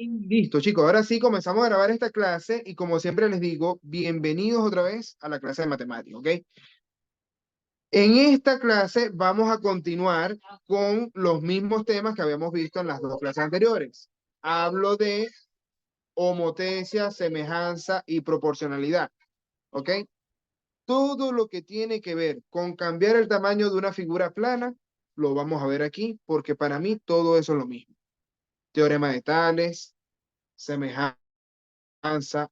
Listo, chicos. Ahora sí comenzamos a grabar esta clase y como siempre les digo, bienvenidos otra vez a la clase de matemáticas, ¿ok? En esta clase vamos a continuar con los mismos temas que habíamos visto en las dos clases anteriores. Hablo de homotecia, semejanza y proporcionalidad, ¿ok? Todo lo que tiene que ver con cambiar el tamaño de una figura plana, lo vamos a ver aquí, porque para mí todo eso es lo mismo. Teorema de Tales, semejanza,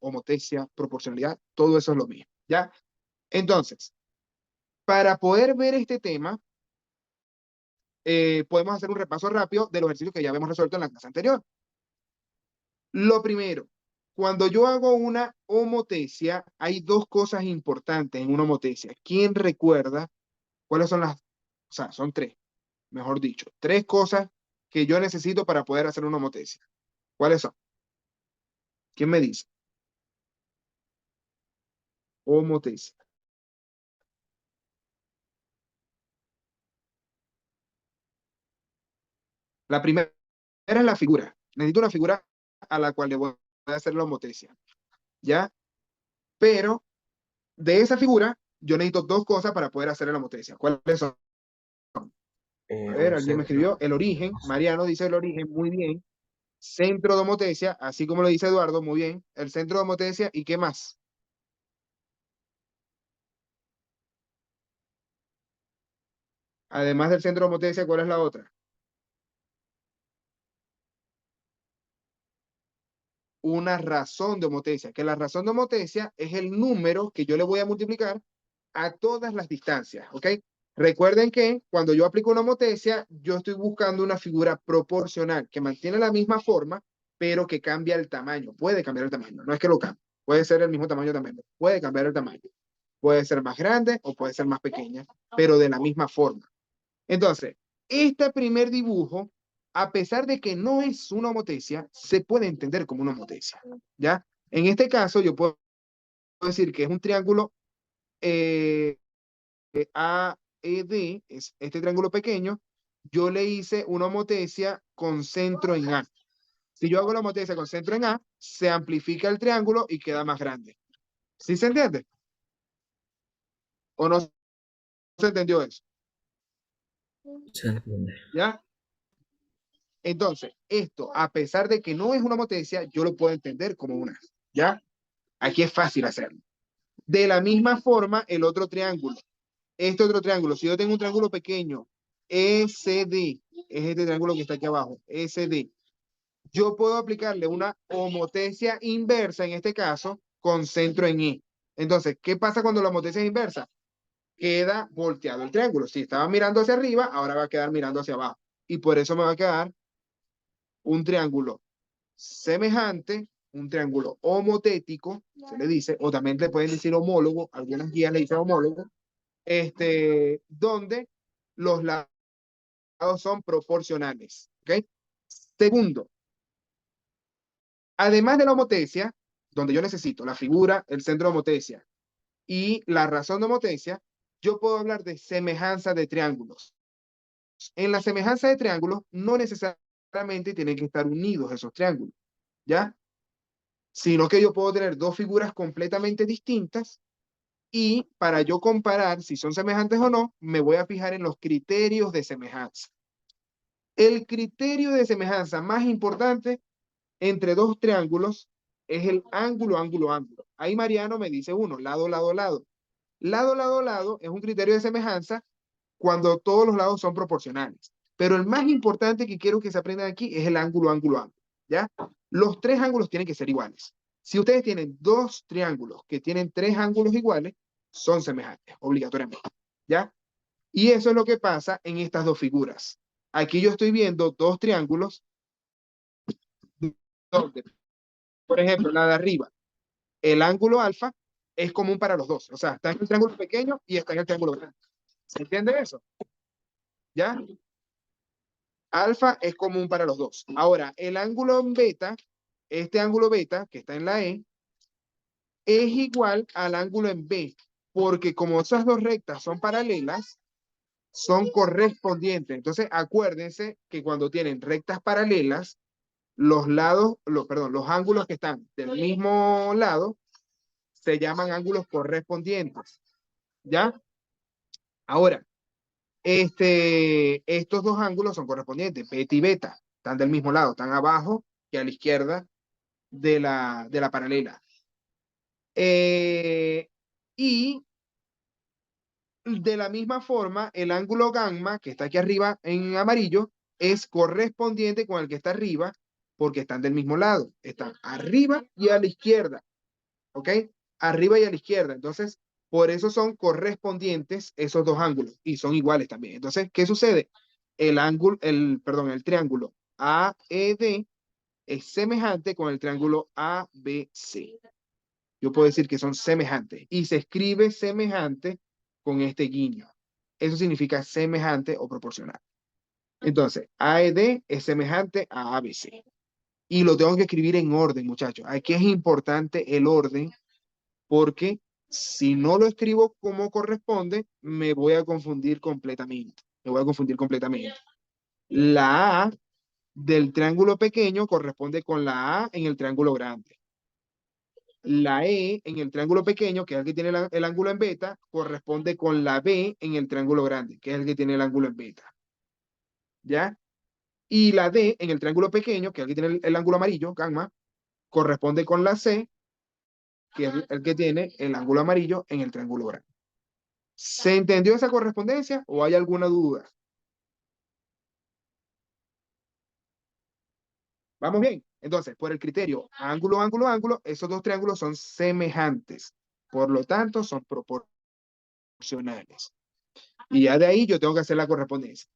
homotecia, proporcionalidad, todo eso es lo mismo, ¿ya? Entonces, para poder ver este tema, podemos hacer un repaso rápido de los ejercicios que ya habíamos resuelto en la clase anterior. Lo primero, cuando yo hago una homotecia, hay dos cosas importantes en una homotecia. ¿Quién recuerda cuáles son las, o sea, son tres, mejor dicho, tres cosas que yo necesito para poder hacer una homotecia? ¿Cuáles son? ¿Quién me dice? Homotecia. La primera es la figura. Necesito una figura a la cual le voy a hacer la homotecia, ¿ya? Pero de esa figura, yo necesito dos cosas para poder hacer la homotecia. ¿Cuáles son? A ver, Un alguien me centro. escribió el origen. Mariano dice el origen, muy bien. Centro de homotecia, así como lo dice Eduardo, muy bien. El centro de homotecia, ¿y qué más? Además del centro de homotecia, ¿cuál es la otra? Una razón de homotecia, que la razón de homotecia es el número que yo le voy a multiplicar a todas las distancias, ¿ok? Recuerden que cuando yo aplico una homotecia, yo estoy buscando una figura proporcional que mantiene la misma forma, pero que cambia el tamaño. Puede cambiar el tamaño, no es que lo cambie. Puede ser el mismo tamaño también, puede cambiar el tamaño. Puede ser más grande o puede ser más pequeña, pero de la misma forma. Entonces, este primer dibujo, a pesar de que no es una homotecia, se puede entender como una homotecia, ¿ya? En este caso, yo puedo decir que es un triángulo eh, AED, es este triángulo pequeño, yo le hice una homotecia con centro en A. Si yo hago la homotecia con centro en A, se amplifica el triángulo y queda más grande. ¿Sí se entiende? ¿O no se entendió eso? Se entiende. ¿Ya? Entonces, esto, a pesar de que no es una homotecia, yo lo puedo entender como una. ¿Ya? Aquí es fácil hacerlo. De la misma forma, el otro triángulo. Este otro triángulo, si yo tengo un triángulo pequeño, SD, es este triángulo que está aquí abajo, SD, yo puedo aplicarle una homotecia inversa, en este caso, con centro en E. Entonces, ¿qué pasa cuando la homotecia es inversa? Queda volteado el triángulo. Si estaba mirando hacia arriba, ahora va a quedar mirando hacia abajo. Y por eso me va a quedar un triángulo semejante, un triángulo homotético, se le dice, o también le pueden decir homólogo, algunas guías le dicen homólogo, donde los lados son proporcionales. ¿Ok? Segundo, además de la homotecia, donde yo necesito la figura, el centro de homotecia y la razón de homotecia, yo puedo hablar de semejanza de triángulos. En la semejanza de triángulos, no necesariamente tienen que estar unidos esos triángulos, ¿ya? Sino que yo puedo tener dos figuras completamente distintas y para yo comparar si son semejantes o no, me voy a fijar en los criterios de semejanza. El criterio de semejanza más importante entre dos triángulos es el ángulo, ángulo, ángulo. Ahí Mariano me dice uno, lado, lado, lado. Lado, lado, lado es un criterio de semejanza cuando todos los lados son proporcionales. Pero el más importante que quiero que se aprendan aquí es el ángulo, ángulo, ángulo. ¿Ya? Los tres ángulos tienen que ser iguales. Si ustedes tienen dos triángulos que tienen tres ángulos iguales, son semejantes, obligatoriamente. ¿Ya? Y eso es lo que pasa en estas dos figuras. Aquí yo estoy viendo dos triángulos donde, por ejemplo, la de arriba, el ángulo alfa es común para los dos. O sea, está en el triángulo pequeño y está en el triángulo grande. ¿Se entiende eso? ¿Ya? Alfa es común para los dos. Ahora, el ángulo en beta, este ángulo beta que está en la E, es igual al ángulo en B, porque como esas dos rectas son paralelas, son correspondientes. Entonces, acuérdense que cuando tienen rectas paralelas, Los lados, perdón, los ángulos que están del mismo lado se llaman ángulos correspondientes, ¿ya? Ahora, estos dos ángulos son correspondientes, beta y beta, están del mismo lado, están abajo y a la izquierda de la paralela. Y de la misma forma, el ángulo gamma, que está aquí arriba en amarillo, es correspondiente con el que está arriba, porque están del mismo lado. Están arriba y a la izquierda. ¿Ok? Arriba y a la izquierda. Entonces, por eso son correspondientes esos dos ángulos y son iguales también. Entonces, ¿qué sucede? El triángulo AED es semejante con el triángulo ABC. Yo puedo decir que son semejantes y se escribe semejante con este guiño. Eso significa semejante o proporcional. Entonces, AED es semejante a ABC. Y lo tengo que escribir en orden, muchachos. Aquí es importante el orden porque si no lo escribo como corresponde, me voy a confundir completamente. Me voy a confundir completamente. La A del triángulo pequeño corresponde con la A en el triángulo grande. La E en el triángulo pequeño, que es el que tiene el ángulo en beta, corresponde con la B en el triángulo grande, que es el que tiene el ángulo en beta. ¿Ya? Y la D en el triángulo pequeño, que es el que tiene el ángulo amarillo, gamma, corresponde con la C, que es el que tiene el ángulo amarillo en el triángulo grande. ¿Se entendió esa correspondencia o hay alguna duda? ¿Vamos bien? Entonces, por el criterio ángulo, ángulo, ángulo, esos dos triángulos son semejantes. Por lo tanto, son proporcionales. Y ya de ahí yo tengo que hacer la correspondencia.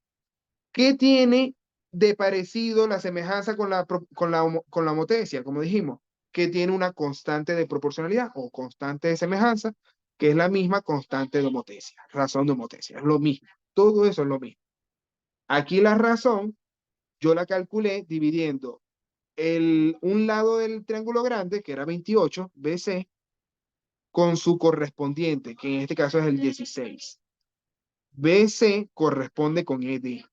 ¿Qué tiene de parecido la semejanza con la homotecia? Como dijimos, que tiene una constante de proporcionalidad o constante de semejanza, que es la misma constante de homotecia, razón de homotecia, es lo mismo. Todo eso es lo mismo. Aquí la razón, yo la calculé dividiendo un lado del triángulo grande, que era 28, BC, con su correspondiente, que en este caso es el 16. BC corresponde con ED.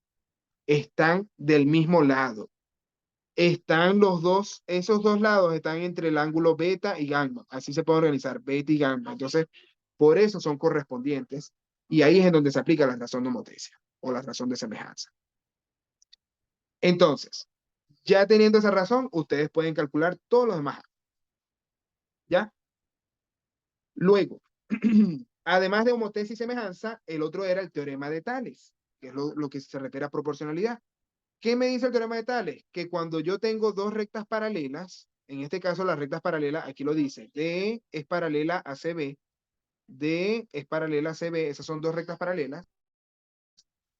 Están del mismo lado. Están los dos, esos dos lados están entre el ángulo beta y gamma. Así se puede organizar, beta y gamma. Entonces, por eso son correspondientes. Y ahí es en donde se aplica la razón de homotecia o la razón de semejanza. Entonces, ya teniendo esa razón, ustedes pueden calcular todos los demás. ¿Ya? Luego, además de homotecia y semejanza, el otro era el teorema de Tales, que es lo que se refiere a proporcionalidad. ¿Qué me dice el teorema de Tales? Que cuando yo tengo dos rectas paralelas, en este caso las rectas paralelas, aquí lo dice, D es paralela a CB, D es paralela a CB, esas son dos rectas paralelas.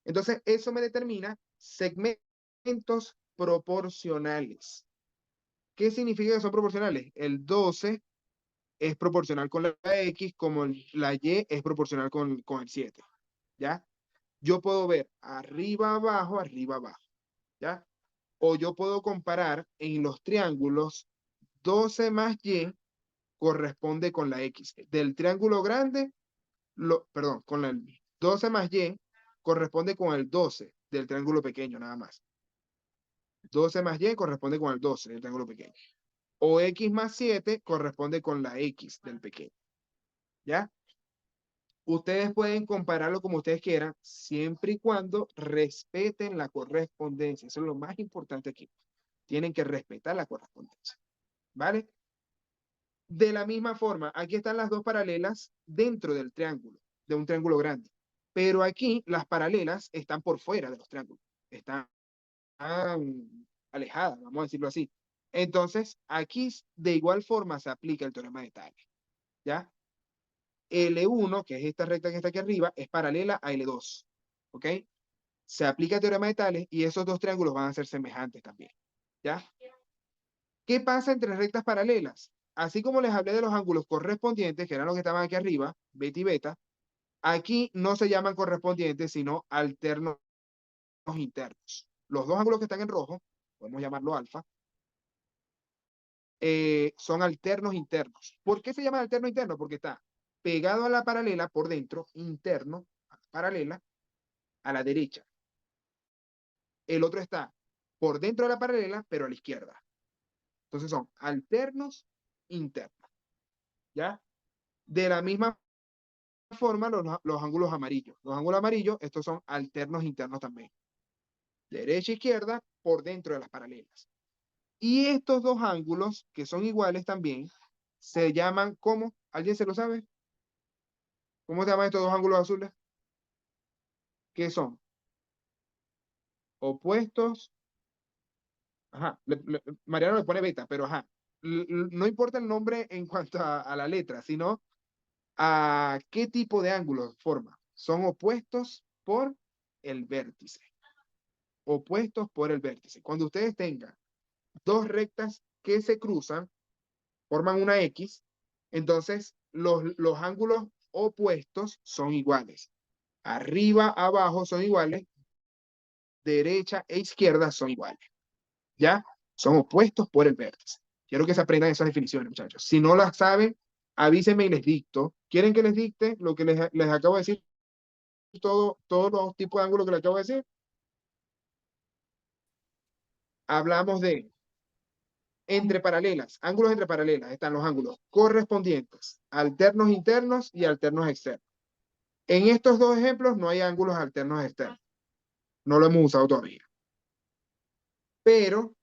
Entonces, eso me determina segmentos proporcionales. ¿Qué significa que son proporcionales? El 12 es proporcional con la X, como la Y es proporcional con el 7. ¿Ya? Yo puedo ver arriba, abajo, ¿ya? O yo puedo comparar en los triángulos 12 más Y corresponde con la X. Del triángulo grande, perdón, con el 12 más Y corresponde con el 12 del triángulo pequeño, nada más. 12 más Y corresponde con el 12 del triángulo pequeño. O X más 7 corresponde con la X del pequeño. ¿Ya? Ustedes pueden compararlo como ustedes quieran, siempre y cuando respeten la correspondencia. Eso es lo más importante aquí. Tienen que respetar la correspondencia. ¿Vale? De la misma forma, aquí están las dos paralelas dentro del triángulo, de un triángulo grande. Pero aquí las paralelas están por fuera de los triángulos. Están alejadas, vamos a decirlo así. Entonces, aquí de igual forma se aplica el teorema de Tales. ¿Ya? L1, que es esta recta que está aquí arriba, es paralela a L2. ¿Ok? Se aplica el teorema de Tales y esos dos triángulos van a ser semejantes también. ¿Ya? ¿Qué pasa entre rectas paralelas? Así como les hablé de los ángulos correspondientes, que eran los que estaban aquí arriba, beta y beta, aquí no se llaman correspondientes, sino alternos internos. Los dos ángulos que están en rojo, podemos llamarlo alfa, son alternos internos. ¿Por qué se llama alterno interno? Porque está pegado a la paralela por dentro, interno, a la paralela, a la derecha. El otro está por dentro de la paralela, pero a la izquierda. Entonces son alternos internos, ¿ya? De la misma forma, los ángulos amarillos. Los ángulos amarillos, estos son alternos internos también. Derecha e izquierda por dentro de las paralelas. Y estos dos ángulos, que son iguales también, se llaman ¿cómo? ¿Alguien se lo sabe? ¿Cómo se llaman estos dos ángulos azules? ¿Qué son? Opuestos. Ajá. Mariano le pone beta, pero ajá. No importa el nombre en cuanto a la letra, sino a qué tipo de ángulos forma. Son opuestos por el vértice. Opuestos por el vértice. Cuando ustedes tengan dos rectas que se cruzan, forman una X, entonces los ángulos opuestos son iguales. Arriba, abajo son iguales, derecha e izquierda son iguales. ¿Ya? Son opuestos por el vértice. Quiero que se aprendan esas definiciones, muchachos. Si no las saben, avísenme y les dicto. ¿Quieren que les dicte lo que les acabo de decir? Todos los tipos de ángulos que les acabo de decir. Hablamos de entre paralelas, ángulos entre paralelas. Están los ángulos correspondientes, alternos internos y alternos externos. En estos dos ejemplos no hay ángulos alternos externos. No lo hemos usado todavía. Pero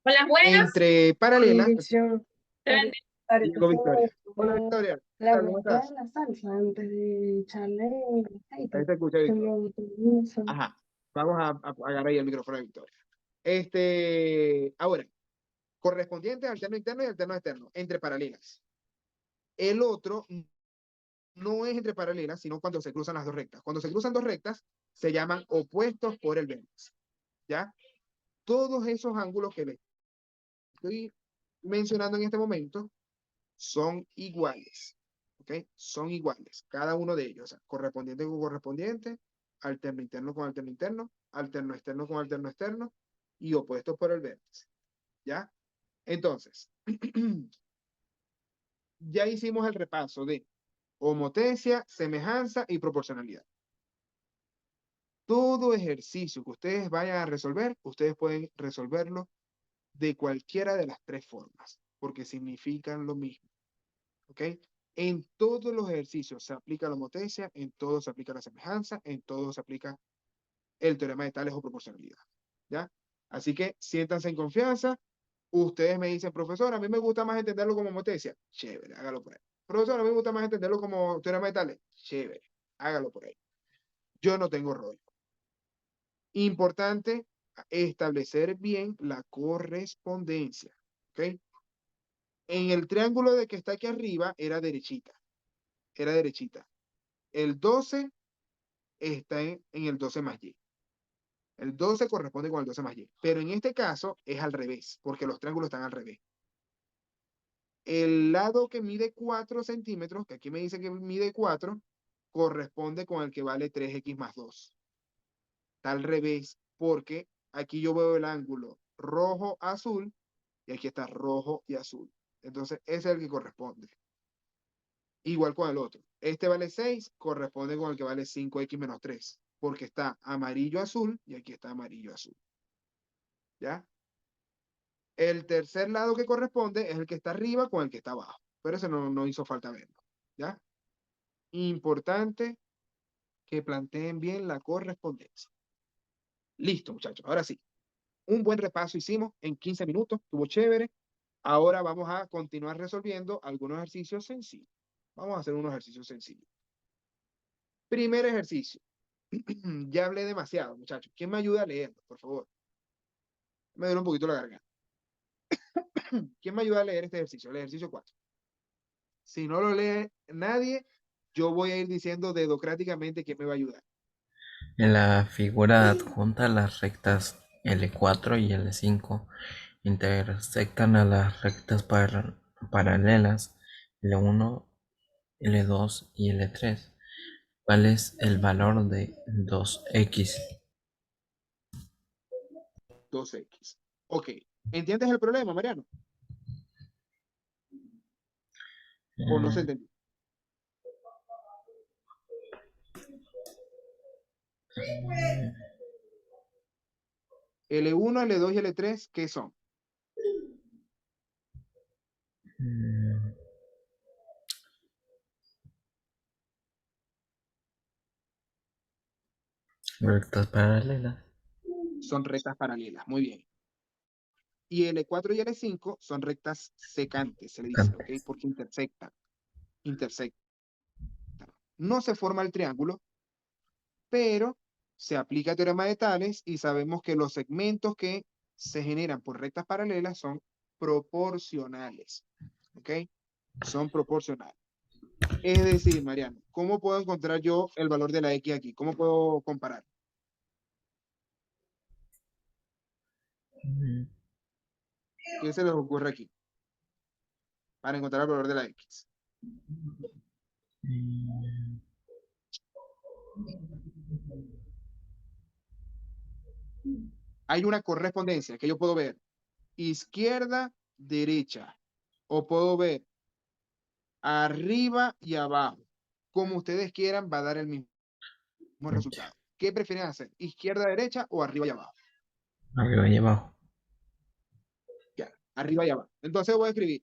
Hola, buenas. entre paralelas. Digo, Victoria. Hola, Victoria. La ¿Cómo vuelta estás? de la salsa antes de echarle el Ahí aceite. te escucha, Victoria. Permiso. Ajá. Vamos a agarrar ahí el micrófono de Victoria. Ahora, correspondiente, alterno interno y alterno externo, entre paralelas. El otro no es entre paralelas, sino cuando se cruzan las dos rectas. Cuando se cruzan dos rectas, se llaman opuestos por el vértice. ¿Ya? Todos esos ángulos que les estoy mencionando en este momento son iguales. ¿Ok? Son iguales. Cada uno de ellos. O sea, correspondiente con correspondiente, alterno interno con alterno interno, alterno externo con alterno externo y opuestos por el vértice. ¿Ya? Entonces, ya hicimos el repaso de homotecia, semejanza y proporcionalidad. Todo ejercicio que ustedes vayan a resolver, ustedes pueden resolverlo de cualquiera de las tres formas, porque significan lo mismo. ¿Ok? En todos los ejercicios se aplica la homotecia, en todos se aplica la semejanza, en todos se aplica el teorema de Tales o proporcionalidad. ¿Ya? Así que siéntanse en confianza. Ustedes me dicen, profesor, a mí me gusta más entenderlo como homotecia. Chévere, hágalo por ahí. Profesor, a mí me gusta más entenderlo como teorema de Tales. Chévere, hágalo por ahí. Yo no tengo rollo. Importante establecer bien la correspondencia. ¿Ok? En el triángulo de que está aquí arriba era derechita. Era derechita. El 12 está en el 12 más y. El 12 corresponde con el 12 más y. Pero en este caso es al revés, porque los triángulos están al revés. El lado que mide 4 centímetros, que aquí me dice que mide 4, corresponde con el que vale 3x más 2. Está al revés, porque aquí yo veo el ángulo rojo-azul, y aquí está rojo y azul. Entonces, ese es el que corresponde. Igual con el otro. Este vale 6, corresponde con el que vale 5x menos 3, porque está amarillo-azul y aquí está amarillo-azul. ¿Ya? El tercer lado que corresponde es el que está arriba con el que está abajo. Pero ese no hizo falta verlo. ¿Ya? Importante que planteen bien la correspondencia. Listo, muchachos. Ahora sí. Un buen repaso hicimos en 15 minutos. Estuvo chévere. Ahora vamos a continuar resolviendo algunos ejercicios sencillos. Vamos a hacer unos ejercicios sencillos. Primer ejercicio. Ya hablé demasiado, muchachos. ¿Quién me ayuda a leerlo, por favor? Me duele un poquito la garganta. ¿Quién me ayuda a leer este ejercicio? El ejercicio 4. Si no lo lee nadie, yo voy a ir diciendo dedocráticamente quién me va a ayudar. En la figura adjunta, las rectas L4 y L5 intersectan a las rectas paralelas L1, L2 y L3. ¿Cuál es el valor de 2x? 2x. Ok. ¿Entiendes el problema, Mariano? ¿O no se entendió? L1, L2 y L3, ¿qué son? Mm, Rectas paralelas. Son rectas paralelas, muy bien. Y L4 y L5 son rectas secantes, se le dice, ¿ok? Antes. Porque intersectan, intersectan. No se forma el triángulo, pero se aplica el teorema de Tales y sabemos que los segmentos que se generan por rectas paralelas son proporcionales, ¿ok? Son proporcionales. Es decir, Mariano, ¿cómo puedo encontrar yo el valor de la X aquí? ¿Cómo puedo comparar? Mm, ¿Qué se les ocurre aquí para encontrar el valor de la X? mm, Hay una correspondencia que yo puedo ver izquierda, derecha, o puedo ver arriba y abajo. Como ustedes quieran, va a dar el mismo resultado. ¿Qué prefieren hacer? ¿Izquierda, derecha o arriba y abajo? Arriba y abajo. Ya, arriba y abajo. Entonces voy a escribir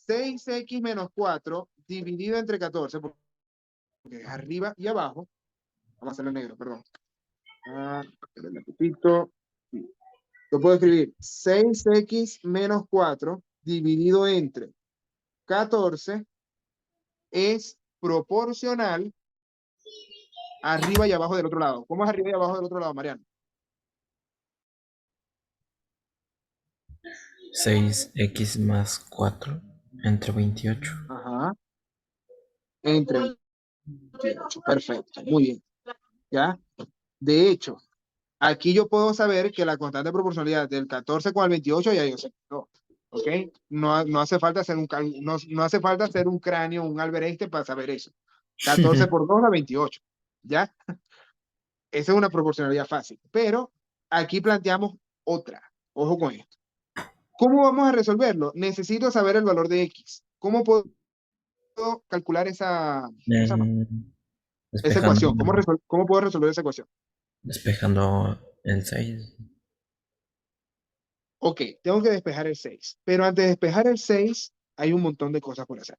6x menos 4 dividido entre 14, porque es arriba y abajo. Vamos a hacerlo en negro, perdón. El lapicito. Sí. Yo puedo escribir 6x menos 4 dividido entre 14 es proporcional arriba y abajo del otro lado. ¿Cómo es arriba y abajo del otro lado, Mariano? 6x más 4 entre 28. Ajá. Entre 28. Perfecto. Muy bien. ¿Ya? De hecho, aquí yo puedo saber que la constante de proporcionalidad del 14 con el 28 ya yo sé. No, ¿ok? No hace falta hacer no hace falta hacer un cráneo, un Albert Einstein para saber eso. 14 por 2 da 28. ¿Ya? Esa es una proporcionalidad fácil. Pero aquí planteamos otra. Ojo con esto. ¿Cómo vamos a resolverlo? Necesito saber el valor de X. ¿Cómo puedo calcular ¿cómo se llama? Esa Despejando, ecuación? ¿Cómo puedo resolver esa ecuación? despejando el 6. Ok, tengo que despejar el 6. Pero antes de despejar el 6, hay un montón de cosas por hacer.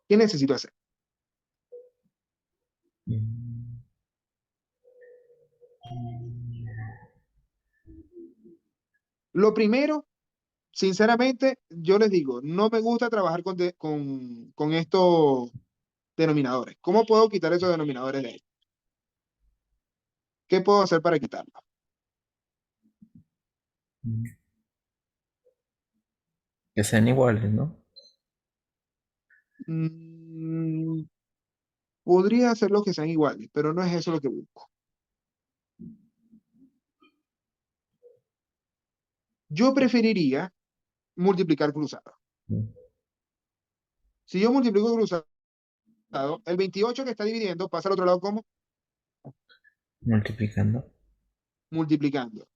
¿Qué necesito hacer? Lo primero, sinceramente, yo les digo, no me gusta trabajar con estos denominadores. ¿Cómo puedo quitar esos denominadores de ahí? ¿Qué puedo hacer para quitarlo? Que sean iguales, ¿no? Mm, podría hacerlo que sean iguales, pero no es eso lo que busco. Yo preferiría multiplicar cruzado. Si yo multiplico cruzado, el 28 que está dividiendo pasa al otro lado como Multiplicando. multiplicando.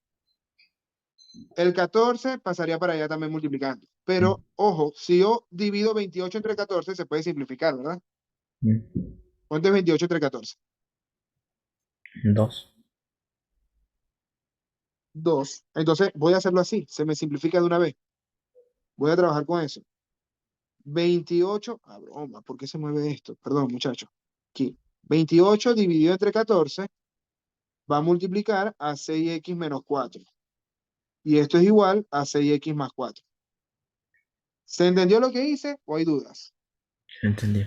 El 14 pasaría para allá también multiplicando. Pero, ojo, si yo divido 28 entre 14, se puede simplificar, ¿verdad? ¿Cuánto es 28 entre 14? 2. 2. Entonces, voy a hacerlo así. Se me simplifica de una vez. Voy a trabajar con eso. 28, broma, ¿por qué se mueve esto? Perdón, muchachos. Aquí. 28 dividido entre 14 va a multiplicar a 6x menos 4. Y esto es igual a 6x más 4. ¿Se entendió lo que hice o hay dudas? Entendí.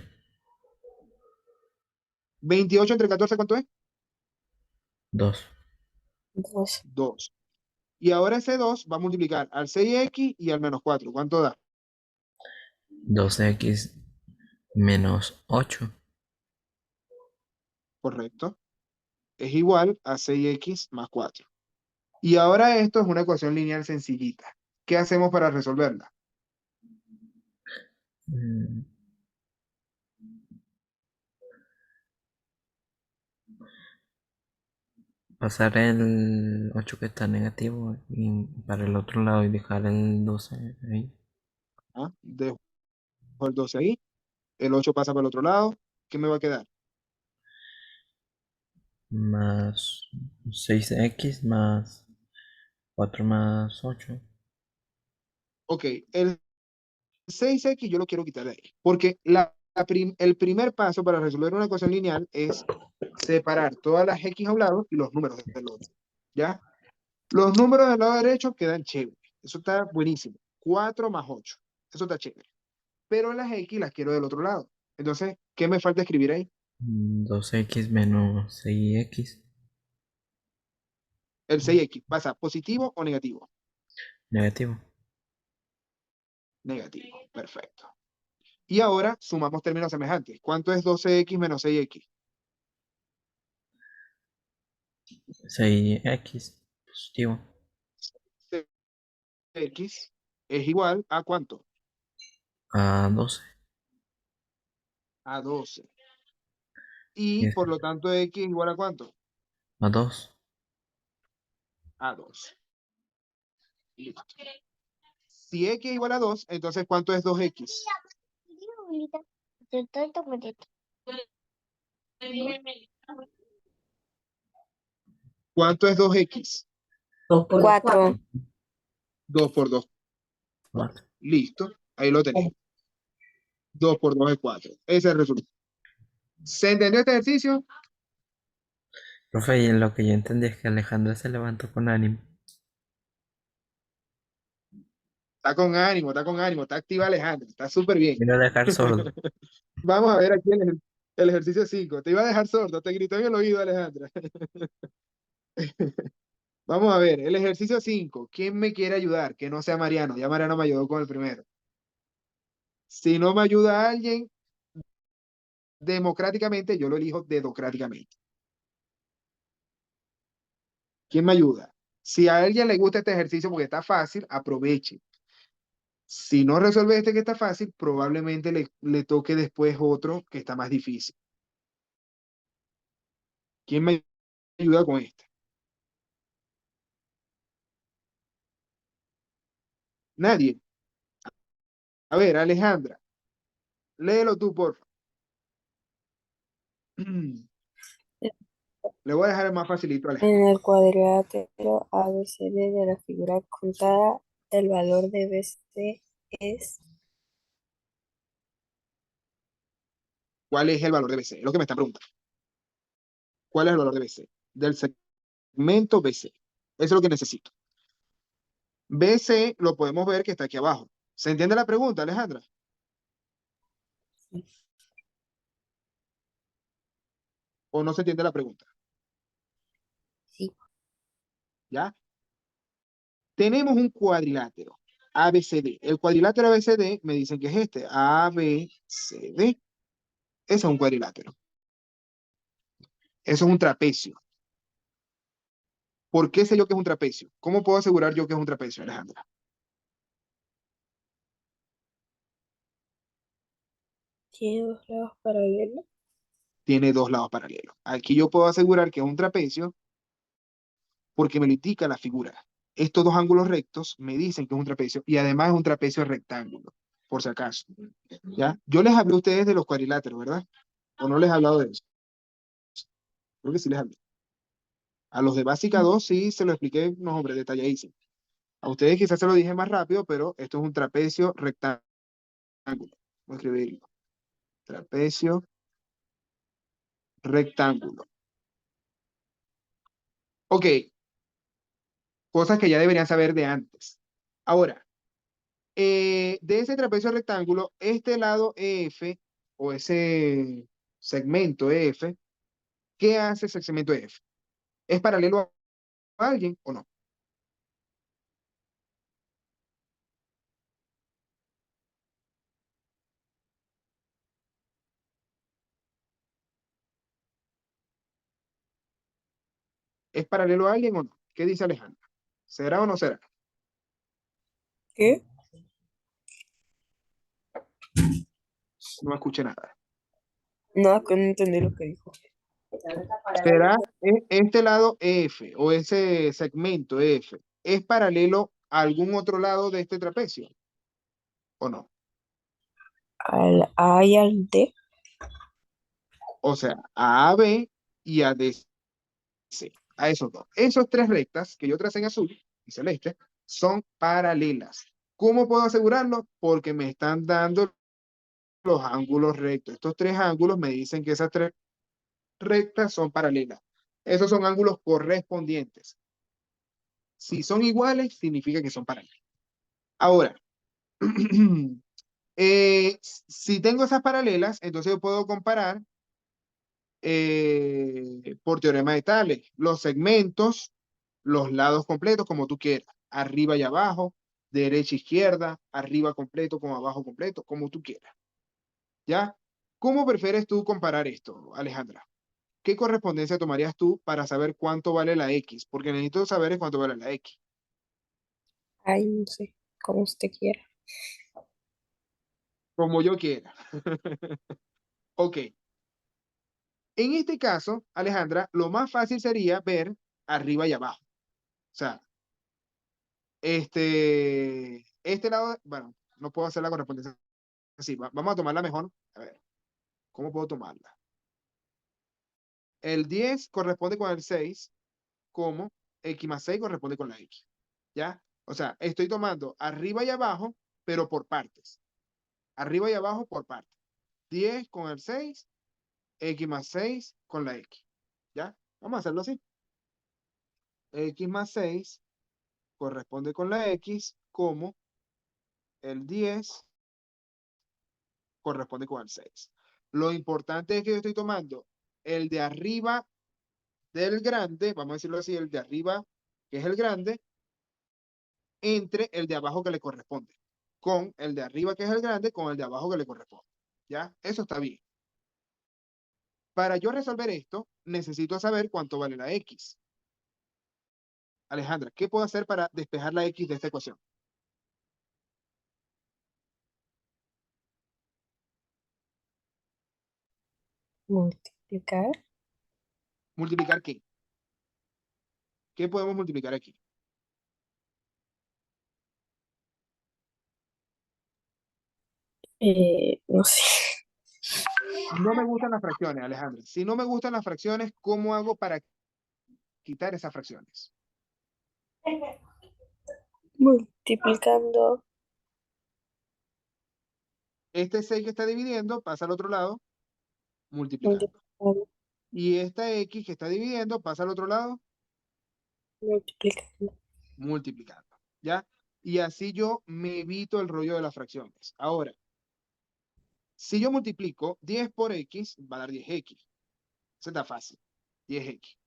28 entre 14, ¿cuánto es? 2. 2. Y ahora ese 2 va a multiplicar al 6x y al menos 4. ¿Cuánto da? 2x menos 8. Correcto. Es igual a 6x más 4. Y ahora esto es una ecuación lineal sencillita. ¿Qué hacemos para resolverla? Mm, Pasar el 8 que está negativo y para el otro lado y dejar el 12 ahí. Dejo el 12 ahí. El 8 pasa para el otro lado. ¿Qué me va a quedar? más 6x más 4 más 8. Ok, el 6x yo lo quiero quitar de ahí, porque el primer paso para resolver una ecuación lineal es separar todas las x a un lado y los números del otro, ¿ya? Los números del lado derecho quedan chévere, eso está buenísimo, 4 más 8, eso está chévere, pero las x las quiero del otro lado, entonces, ¿qué me falta escribir ahí? 2x menos 6x. El 6x, ¿pasa positivo o negativo? Negativo. Negativo, perfecto. Y ahora sumamos términos semejantes. ¿Cuánto es 12x menos 6x? 6x. Positivo. X es igual a ¿cuánto? A 12. A 12. Y Es por lo tanto X es igual a ¿cuánto? a 2. A 12. Listo. Si X es igual a 2, entonces ¿cuánto es 2X? ¿Cuánto es 2X? 4. 2 por 2. 4. Listo. Ahí lo tenemos. 2 por 2 es 4. Ese es el resultado. ¿Se entendió este ejercicio? Profe, y lo que yo entendí es que Alejandra se levantó con ánimo. Está con ánimo, está activa Alejandra, está súper bien. Vino a dejar sordo. Vamos a ver aquí el ejercicio 5. Te iba a dejar sordo, te gritó en el oído Alejandra. Vamos a ver, el ejercicio 5. ¿Quién me quiere ayudar? Que no sea Mariano. Ya Mariano me ayudó con el primero. Si no me ayuda alguien, democráticamente, yo lo elijo dedocráticamente. ¿Quién me ayuda? Si a alguien le gusta este ejercicio porque está fácil, aproveche. Si no resuelve este que está fácil, probablemente le toque después otro que está más difícil. ¿Quién me ayuda con este? Nadie. A ver, Alejandra, léelo tú, por favor. Le voy a dejar el más facilito a Alejandra. En el cuadrilátero ABCD de la figura contada, el valor de BC es ¿Cuál es el valor de BC? Es lo que me está preguntando. ¿Cuál es el valor de BC? Del segmento BC. Eso es lo que necesito. BC lo podemos ver que está aquí abajo. ¿Se entiende la pregunta, Alejandra? ¿O no se entiende la pregunta? sí. ¿Ya? Tenemos un cuadrilátero ABCD. El cuadrilátero ABCD me dicen que es este. ABCD. Ese es un cuadrilátero. Eso es un trapecio. ¿Por qué sé yo que es un trapecio? ¿Cómo puedo asegurar yo que es un trapecio, Alejandra? Tiene dos lados paralelos. Tiene dos lados paralelos. Aquí yo puedo asegurar que es un trapecio porque me lo indica la figura. Estos dos ángulos rectos me dicen que es un trapecio y además es un trapecio rectángulo, por si acaso. ¿Ya? Yo les hablé a ustedes de los cuadriláteros, ¿verdad? ¿O no les he hablado de eso? Creo que sí les hablé. A los de básica 2 sí se lo expliqué, no, hombre, detalladísimo. A ustedes quizás se lo dije más rápido, pero esto es un trapecio rectángulo. Voy a escribirlo. Trapecio rectángulo. Ok, cosas que ya deberían saber de antes. Ahora, de ese trapecio rectángulo, este lado EF o ese segmento EF, ¿qué hace ese segmento EF? ¿Es paralelo a alguien o no? ¿Es paralelo a alguien o no? ¿Qué dice Alejandra? ¿Será o no será? ¿Qué? No escuché nada. No, que no entendí lo que dijo. ¿Será este lado EF o ese segmento EF es paralelo a algún otro lado de este trapecio o no? Al A y al D. O sea, a AB y a DC. a esos dos. Esos tres rectas que yo tracé en azul y celeste son paralelas. ¿Cómo puedo asegurarlo? Porque me están dando los ángulos rectos. Estos tres ángulos me dicen que esas tres rectas son paralelas. Esos son ángulos correspondientes. Si son iguales, significa que son paralelas. Ahora, si tengo esas paralelas, entonces yo puedo comparar por teorema de Tales los segmentos, los lados completos, como tú quieras, arriba y abajo, derecha, izquierda, arriba completo, como abajo completo, como tú quieras. ¿Ya? ¿Cómo prefieres tú comparar esto, Alejandra? ¿Qué correspondencia tomarías tú para saber cuánto vale la X? Porque necesito saber cuánto vale la X. Ay, no sé, como usted quiera. Como yo quiera. Ok. En este caso, Alejandra, lo más fácil sería ver arriba y abajo. O sea, este lado, bueno, no puedo hacer la correspondencia así. Vamos a tomarla mejor. A ver, ¿cómo puedo tomarla? El 10 corresponde con el 6, como X más 6 corresponde con la X. ¿Ya? O sea, estoy tomando arriba y abajo, pero por partes. Arriba y abajo por partes. 10 con el 6, X más 6 con la X. ¿Ya? Vamos a hacerlo así. X más 6 corresponde con la X, como el 10 corresponde con el 6. Lo importante es que yo estoy tomando el de arriba del grande, vamos a decirlo así, el de arriba, que es el grande, entre el de abajo que le corresponde, con el de arriba, que es el grande, con el de abajo que le corresponde. ¿Ya? Eso está bien. Para yo resolver esto, necesito saber cuánto vale la X. Alejandra, ¿qué puedo hacer para despejar la X de esta ecuación? Multiplicar. ¿Multiplicar qué? ¿Qué podemos multiplicar aquí? No sé. No me gustan las fracciones, Alejandra. Si no me gustan las fracciones, ¿cómo hago para quitar esas fracciones? Multiplicando. Este 6 que está dividiendo pasa al otro lado multiplicando. Multiplicando. Y esta X que está dividiendo pasa al otro lado Multiplicando. multiplicando. ¿Ya? Y así yo me evito el rollo de las fracciones. Ahora, si yo multiplico 10 por X, va a dar 10X. Eso está fácil. 10X.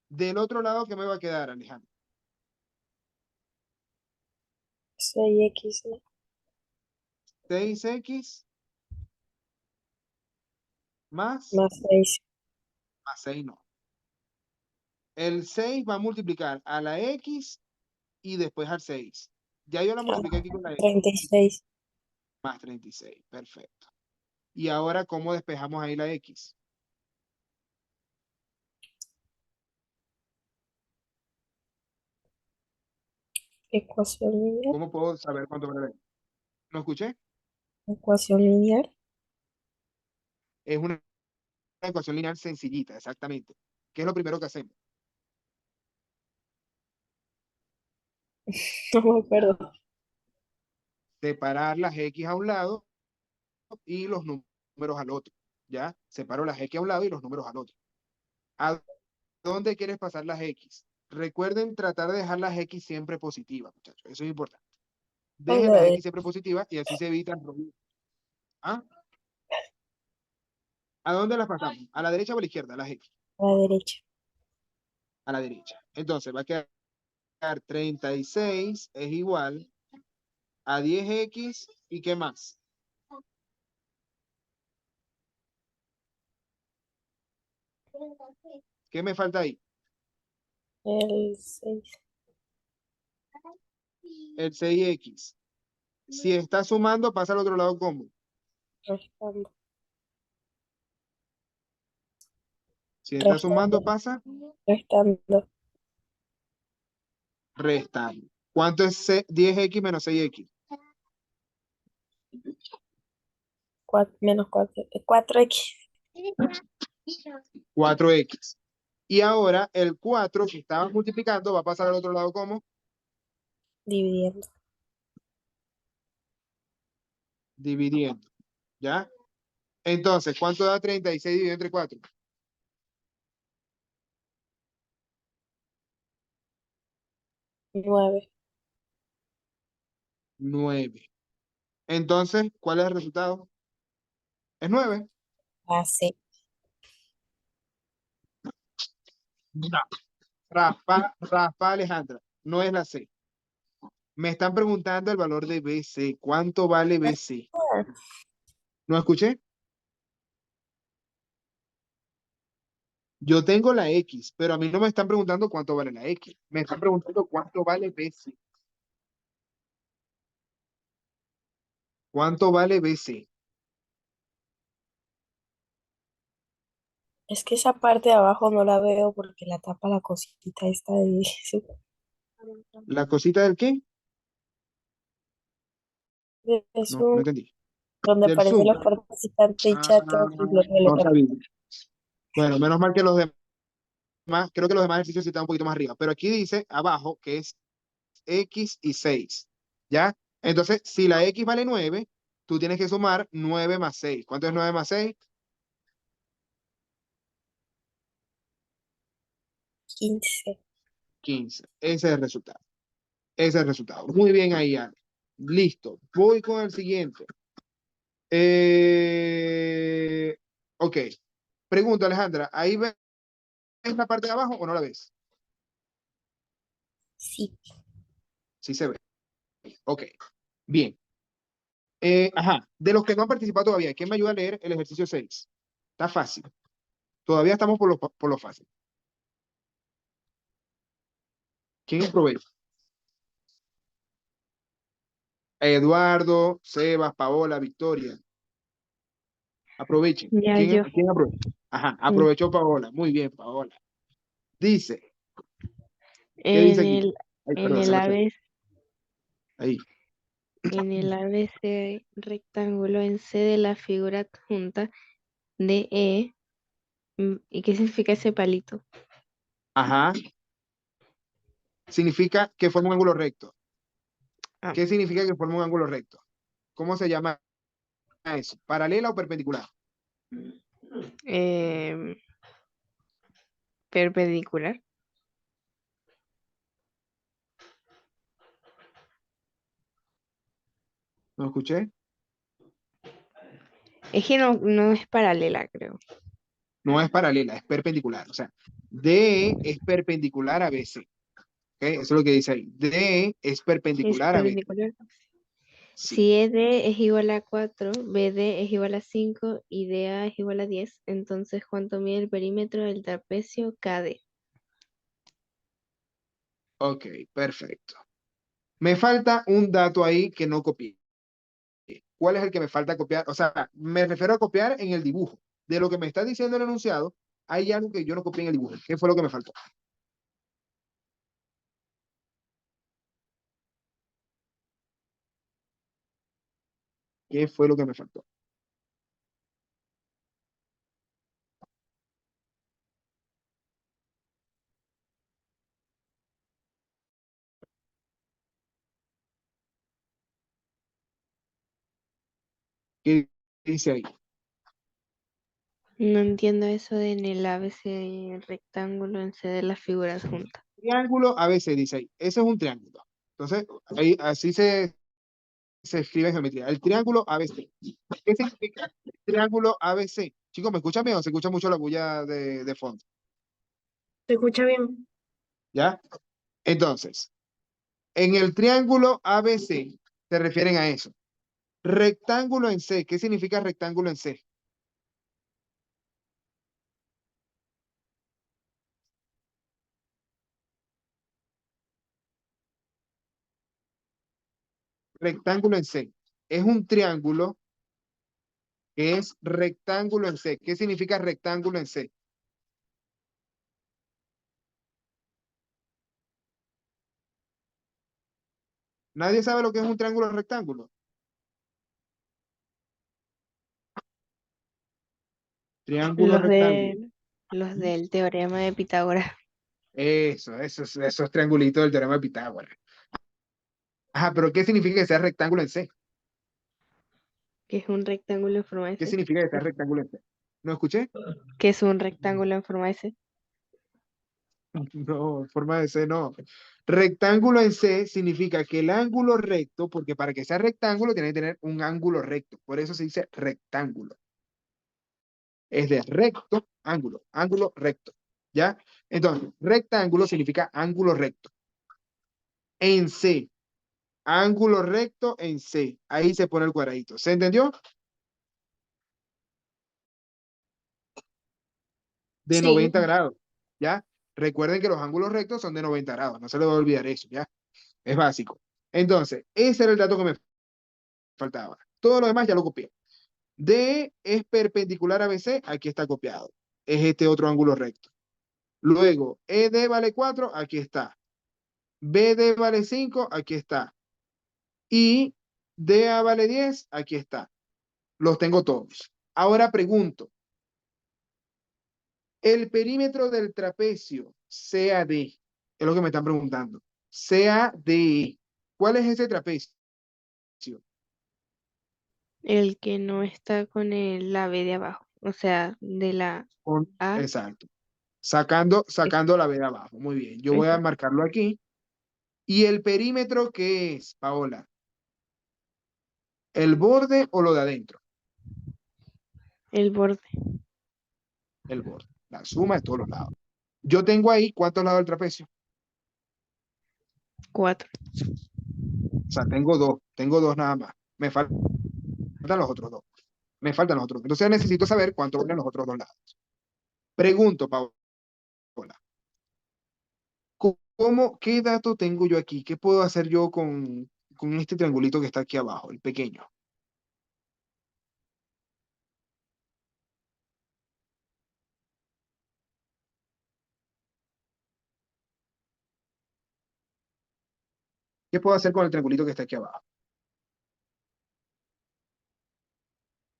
Del otro lado, ¿qué me va a quedar, Alejandro? 6x, ¿no? 6X más, Más 6. más 6 no. El 6 va a multiplicar a la X y después al 6. Ya yo la multipliqué aquí con la X. 36. Más 36. Perfecto. Y ahora, ¿cómo despejamos ahí la X? Ecuación lineal. ¿Cómo puedo saber cuánto vale la X? ¿No escuché? Ecuación lineal. Es una ecuación lineal sencillita, exactamente. ¿Qué es lo primero que hacemos? No me acuerdo. Separar las X a un lado y los números al otro. ¿Ya? Separo las X a un lado y los números al otro. ¿A dónde quieres pasar las X? Recuerden tratar de dejar las X siempre positivas, muchachos. Eso es importante. A Dejen la, las de- X siempre positivas y así se evitan problemas. ¿Ah? ¿A dónde las pasamos? ¿A la derecha o a la izquierda? Las X. a la derecha. A la derecha. Entonces va a quedar 36 es igual a 10X y ¿qué más? ¿Qué me falta ahí? El 6. El 6X. Si está sumando, pasa al otro lado como. Restando. Si está Restando. sumando, pasa Restando. restando. ¿Cuánto es 10X menos 6X? Menos 4. 4x. 4X. Y ahora el 4 que estaba multiplicando va a pasar al otro lado como Dividiendo. dividiendo. ¿Ya? Entonces, ¿cuánto da 36 dividido entre 4? 9. 9. Entonces, ¿cuál es el resultado? Es 9. Hace. No. Rafa Alejandra, no es la C. Me están preguntando el valor de BC. ¿Cuánto vale BC? ¿No escuché? Yo tengo la X, pero a mí no me están preguntando cuánto vale la X. Me están preguntando cuánto vale BC. ¿Cuánto vale BC? Es que esa parte de abajo no la veo porque la tapa la cosita esta de... ¿La cosita del qué? de No, no Zoom, entendí. donde Del aparecen Zoom. los participantes y Ah, chat, y luego le no toca. sabía. Bueno, menos mal que los demás, creo que los demás ejercicios sí están un poquito más arriba, pero aquí dice abajo que es X y 6, ¿ya? Entonces, si la X vale 9, tú tienes que sumar 9 más 6. ¿Cuánto es 9 más 6? 15. 15. Ese es el resultado. Ese es el resultado. Muy bien ahí, Ale. Listo. Voy con el siguiente. Eh, ok. Pregunta, Alejandra, ¿ahí ves la parte de abajo o no la ves? Sí. Sí se ve. Ok. Bien. Ajá. De los que no han participado todavía, ¿quién me ayuda a leer el ejercicio 6? Está fácil. Todavía estamos por lo fácil. ¿Quién aprovecha? Eduardo, Sebas, Paola, Victoria. Aprovechen. Ya ¿Quién, yo. quién aprovecha? Ajá, Mm. aprovechó Paola. Muy bien, Paola. Dice, ¿qué dice En aquí? el, Ay, en perdón, se el me fue. ABC, Ahí. en el ABC rectángulo en C de la figura adjunta de E. ¿Y qué significa ese palito? Ajá. Significa que forma un ángulo recto. Ah, ¿Qué significa que forma un ángulo recto? ¿Cómo se llama eso? ¿Paralela o perpendicular? em, perpendicular. ¿No escuché? Es que no es paralela, creo. No es paralela, es perpendicular. O sea, DE es perpendicular a BC. ¿Ok? Eso es lo que dice ahí. DE es Es perpendicular a BC. perpendicular. Sí. Si ED es igual a 4, BD es igual a 5 y DA es igual a 10, entonces ¿cuánto mide el perímetro del trapecio KD? Ok, perfecto. Me falta un dato ahí que no copié. ¿Cuál es el que me falta copiar? O sea, me refiero a copiar en el dibujo. De lo que me está diciendo el enunciado, hay algo que yo no copié en el dibujo. ¿Qué fue lo que me faltó? ¿Qué fue lo que me faltó? ¿Qué dice ahí? No entiendo eso de en el ABC rectángulo en C de las figuras juntas. Triángulo ABC, dice ahí. Ese es un triángulo. Entonces, ahí, así se escribe en geometría. El triángulo ABC. ¿Qué significa el triángulo ABC? Chicos, ¿me escuchan bien o se escucha mucho la bulla de fondo? ¿Se escucha bien? ¿Ya? Entonces, en el triángulo ABC se refieren a eso. Rectángulo en C. ¿Qué significa rectángulo en C? Rectángulo en C. Es un triángulo que es rectángulo en C. ¿Qué significa rectángulo en C? ¿Nadie sabe lo que es un triángulo rectángulo? Triángulo Los rectángulo. de los del teorema de Pitágoras, Esos triangulitos del teorema de Pitágoras. Ajá, pero ¿qué significa que sea rectángulo en C? que es un rectángulo en forma de ¿Qué C. significa que sea rectángulo en C? ¿No escuché? ¿Qué es un rectángulo en forma de C? No, forma de C no. Rectángulo en C significa que el ángulo recto, porque para que sea rectángulo tiene que tener un ángulo recto. Por eso se dice rectángulo. Es de recto, ángulo, ángulo recto. ¿Ya? Entonces, rectángulo significa ángulo recto. En C. Ángulo recto en C. Ahí se pone el cuadradito. ¿Se entendió? De Sí. 90 grados. ¿Ya? Recuerden que los ángulos rectos son de 90 grados. No se les va a olvidar eso. ¿Ya? Es básico. Entonces, ese era el dato que me faltaba. Todo lo demás ya lo copié. D es perpendicular a BC. Aquí está copiado. Es este otro ángulo recto. Luego, ED vale 4. Aquí está. BD vale 5. Aquí está. Y DA vale 10. Aquí está. Los tengo todos. Ahora pregunto. El perímetro del trapecio CAD, es lo que me están preguntando. CADE. ¿Cuál es ese trapecio? El que no está con la B de abajo, o sea, de la A. Exacto. Sacando la B de abajo. Muy bien. Yo voy a Exacto. marcarlo aquí. ¿Y el perímetro qué es, Paola? ¿El borde o lo de adentro? El borde, El borde. La suma de todos los lados. Yo tengo ahí, ¿cuántos lados del trapecio? 4. O sea, tengo dos nada más. Me faltan los otros dos. Me faltan los otros dos. Entonces necesito saber cuánto valen los otros dos lados. Pregunto, Paola. ¿Qué dato tengo yo aquí? ¿Qué puedo hacer yo con este triangulito que está aquí abajo, el pequeño? ¿Qué puedo hacer con el triangulito que está aquí abajo?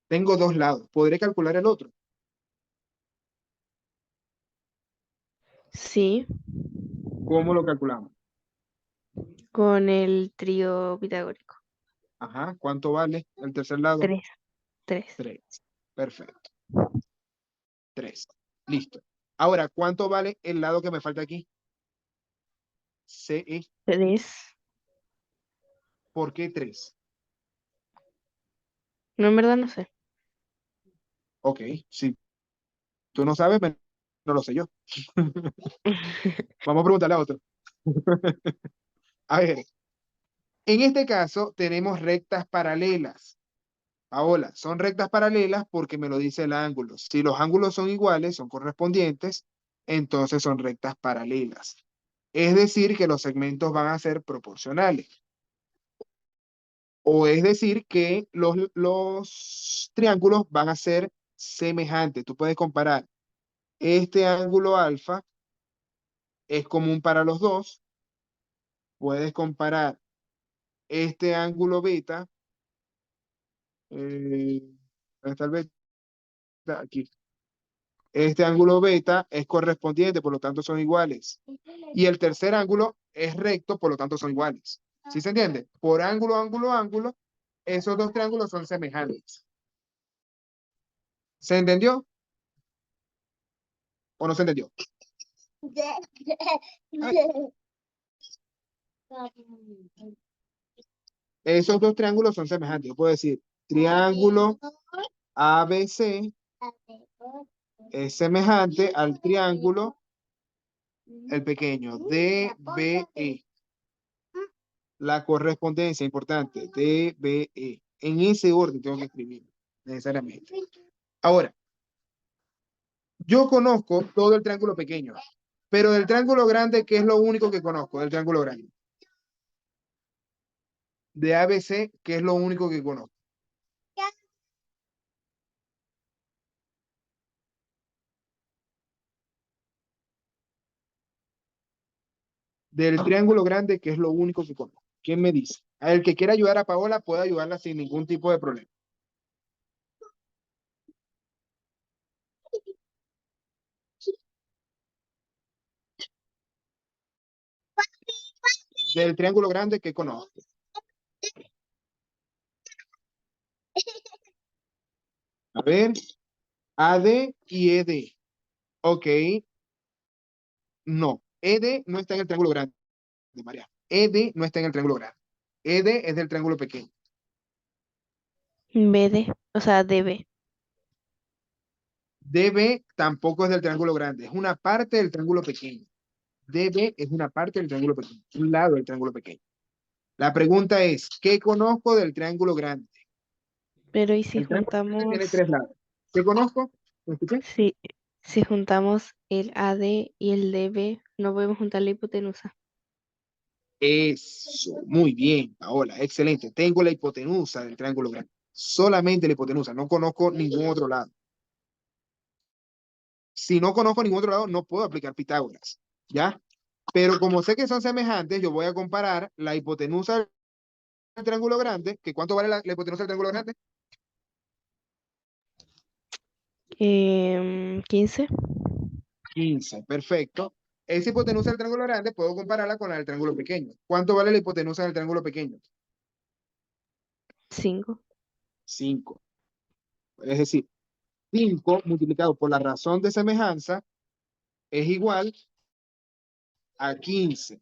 Tengo dos lados. ¿Podré calcular el otro? Sí, ¿Cómo lo calculamos? con el trío pitagórico. Ajá. ¿Cuánto vale el tercer lado? 3, 3. 3. Perfecto. 3. Listo. Ahora, ¿cuánto vale el lado que me falta aquí? CE. 3. ¿Por qué 3? No, en verdad no sé. Ok. Si tú no sabes, no lo sé yo. Vamos a preguntarle a otro. A ver, en este caso tenemos rectas paralelas. Paola, son rectas paralelas porque me lo dice el ángulo. Si los ángulos son iguales, son correspondientes, entonces son rectas paralelas. Es decir, que los segmentos van a ser proporcionales. O es decir, que los triángulos van a ser semejantes. Tú puedes comparar este ángulo alfa, es común para los dos. Puedes comparar este ángulo beta, ¿dónde está el beta? Aquí. Este ángulo beta es correspondiente, por lo tanto son iguales. Y el tercer ángulo es recto, por lo tanto son iguales. ¿Sí se entiende? Por ángulo, ángulo, ángulo, esos dos triángulos son semejantes. ¿Se entendió o no se entendió? Esos dos triángulos son semejantes. Yo puedo decir, triángulo ABC es semejante al triángulo, el pequeño, DBE. La correspondencia importante, DBE. En ese orden tengo que escribirlo, necesariamente. Ahora, yo conozco todo el triángulo pequeño, pero del triángulo grande, ¿qué es lo único que conozco del triángulo grande? De ABC, ¿qué es lo único que conozco? Del triángulo grande, ¿qué es lo único que conozco? ¿Quién me dice? El que quiera ayudar a Paola puede ayudarla sin ningún tipo de problema. del triángulo grande que conozco. A ver, AD y ED. Ok, no. ED no está en el triángulo grande, María. ED no está en el triángulo grande. ED es del triángulo pequeño. BD, o sea, DB. DB tampoco es del triángulo grande, es una parte del triángulo pequeño. DB es una parte del triángulo pequeño, un lado del triángulo pequeño. La pregunta es, ¿qué conozco del triángulo grande? Pero ¿y si El triángulo grande tiene juntamos, 3 lados. ¿Qué conozco? ¿Me escuché? si juntamos el AD y el DB, no podemos juntar la hipotenusa? Eso, muy bien, Paola, excelente. Tengo la hipotenusa del triángulo grande. Solamente la hipotenusa, no conozco ningún otro lado. Si no conozco ningún otro lado, no puedo aplicar Pitágoras, ¿ya? Pero como sé que son semejantes, yo voy a comparar la hipotenusa del triángulo grande, que ¿cuánto vale la hipotenusa del triángulo grande? 15. 15, perfecto. Esa hipotenusa del triángulo grande puedo compararla con la del triángulo pequeño. ¿Cuánto vale la hipotenusa del triángulo pequeño? 5. 5. Es decir, 5 multiplicado por la razón de semejanza es igual a 15,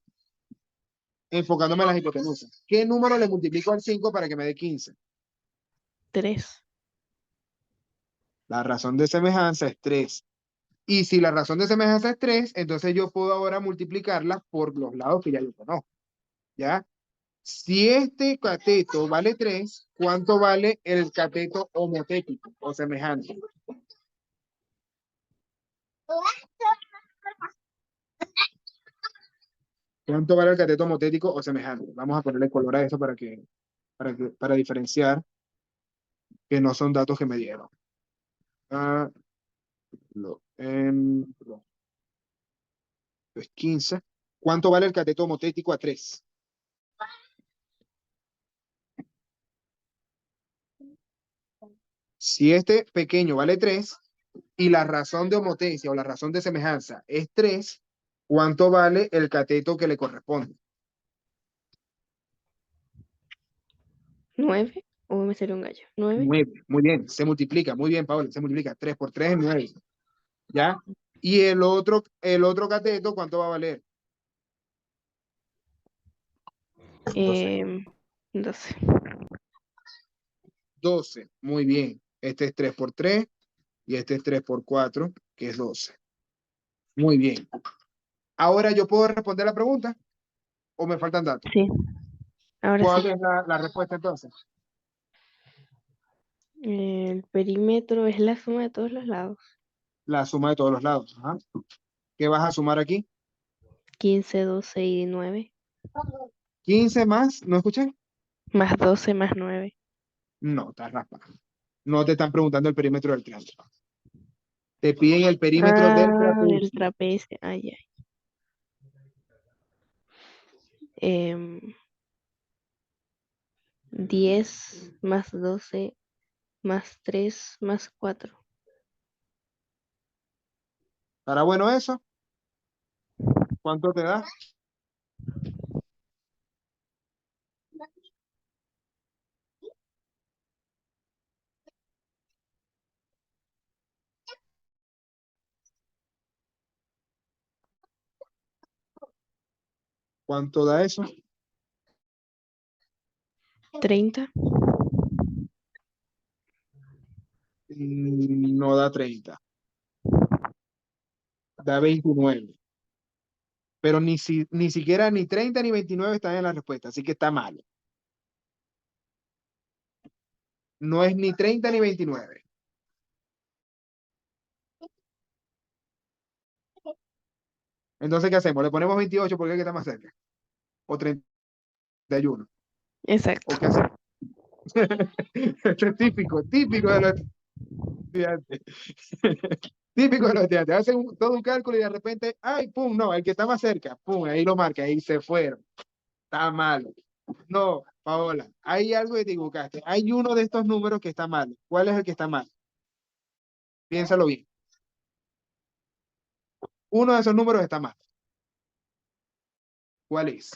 enfocándome en las hipotenusas. ¿Qué número le multiplico al 5 para que me dé 15? 3. La razón de semejanza es 3. Y si la razón de semejanza es 3, entonces yo puedo ahora multiplicarla por los lados que ya yo conozco. ¿Ya? Si este cateto vale 3, ¿cuánto vale el cateto homotético o semejante? ¿Cuánto vale el cateto homotético o semejante? Vamos a ponerle color a eso para diferenciar que no son datos que me dieron. Ah, es 15. ¿Cuánto vale el cateto homotético a 3? Si este pequeño vale 3 y la razón de homotecia o la razón de semejanza es 3, ¿cuánto vale el cateto que le corresponde? 9. O me salió un gallo. 9. 9. Muy bien, se multiplica. Muy bien, Paola, se multiplica. 3 por 3 es 9. ¿Ya? Y el otro cateto, ¿cuánto va a valer? 12. 12. 12. Muy bien. Este es 3 por 3 y este es 3 por 4, que es 12. Muy bien. Ahora yo puedo responder la pregunta o me faltan datos. Sí, ahora ¿Cuál sí. es la respuesta entonces? El perímetro es la suma de todos los lados. La suma de todos los lados. Ajá. ¿Qué vas a sumar aquí? 15, 12 y 9. 15 más, ¿no escuché? Más 12 más 9. No, estás raspado. No te están preguntando el perímetro del triángulo. Te piden el perímetro del Ah, el trapecio. trapecio. Ay, ay. 10 más 12 más 3 más 4. ¿Estará bueno eso? ¿Cuánto te da? ¿Cuánto da eso? 30. No da 30. Da 29. Pero ni siquiera ni 30 ni 29 están en la respuesta, así que está malo. No es ni 30 ni 29. Entonces, ¿qué hacemos? ¿Le ponemos 28 porque es que está más cerca? ¿O 31? Exacto. ¿O qué hacemos? Esto es típico de los estudiantes. Típico de los estudiantes. Hacen todo un cálculo y de repente, ¡ay, pum! No, el que está más cerca, pum, ahí lo marca, ahí se fueron. Está malo. No, Paola, hay algo que te equivocaste. Hay uno de estos números que está mal. ¿Cuál es el que está mal? Piénsalo bien. Uno de esos números está mal. ¿Cuál es?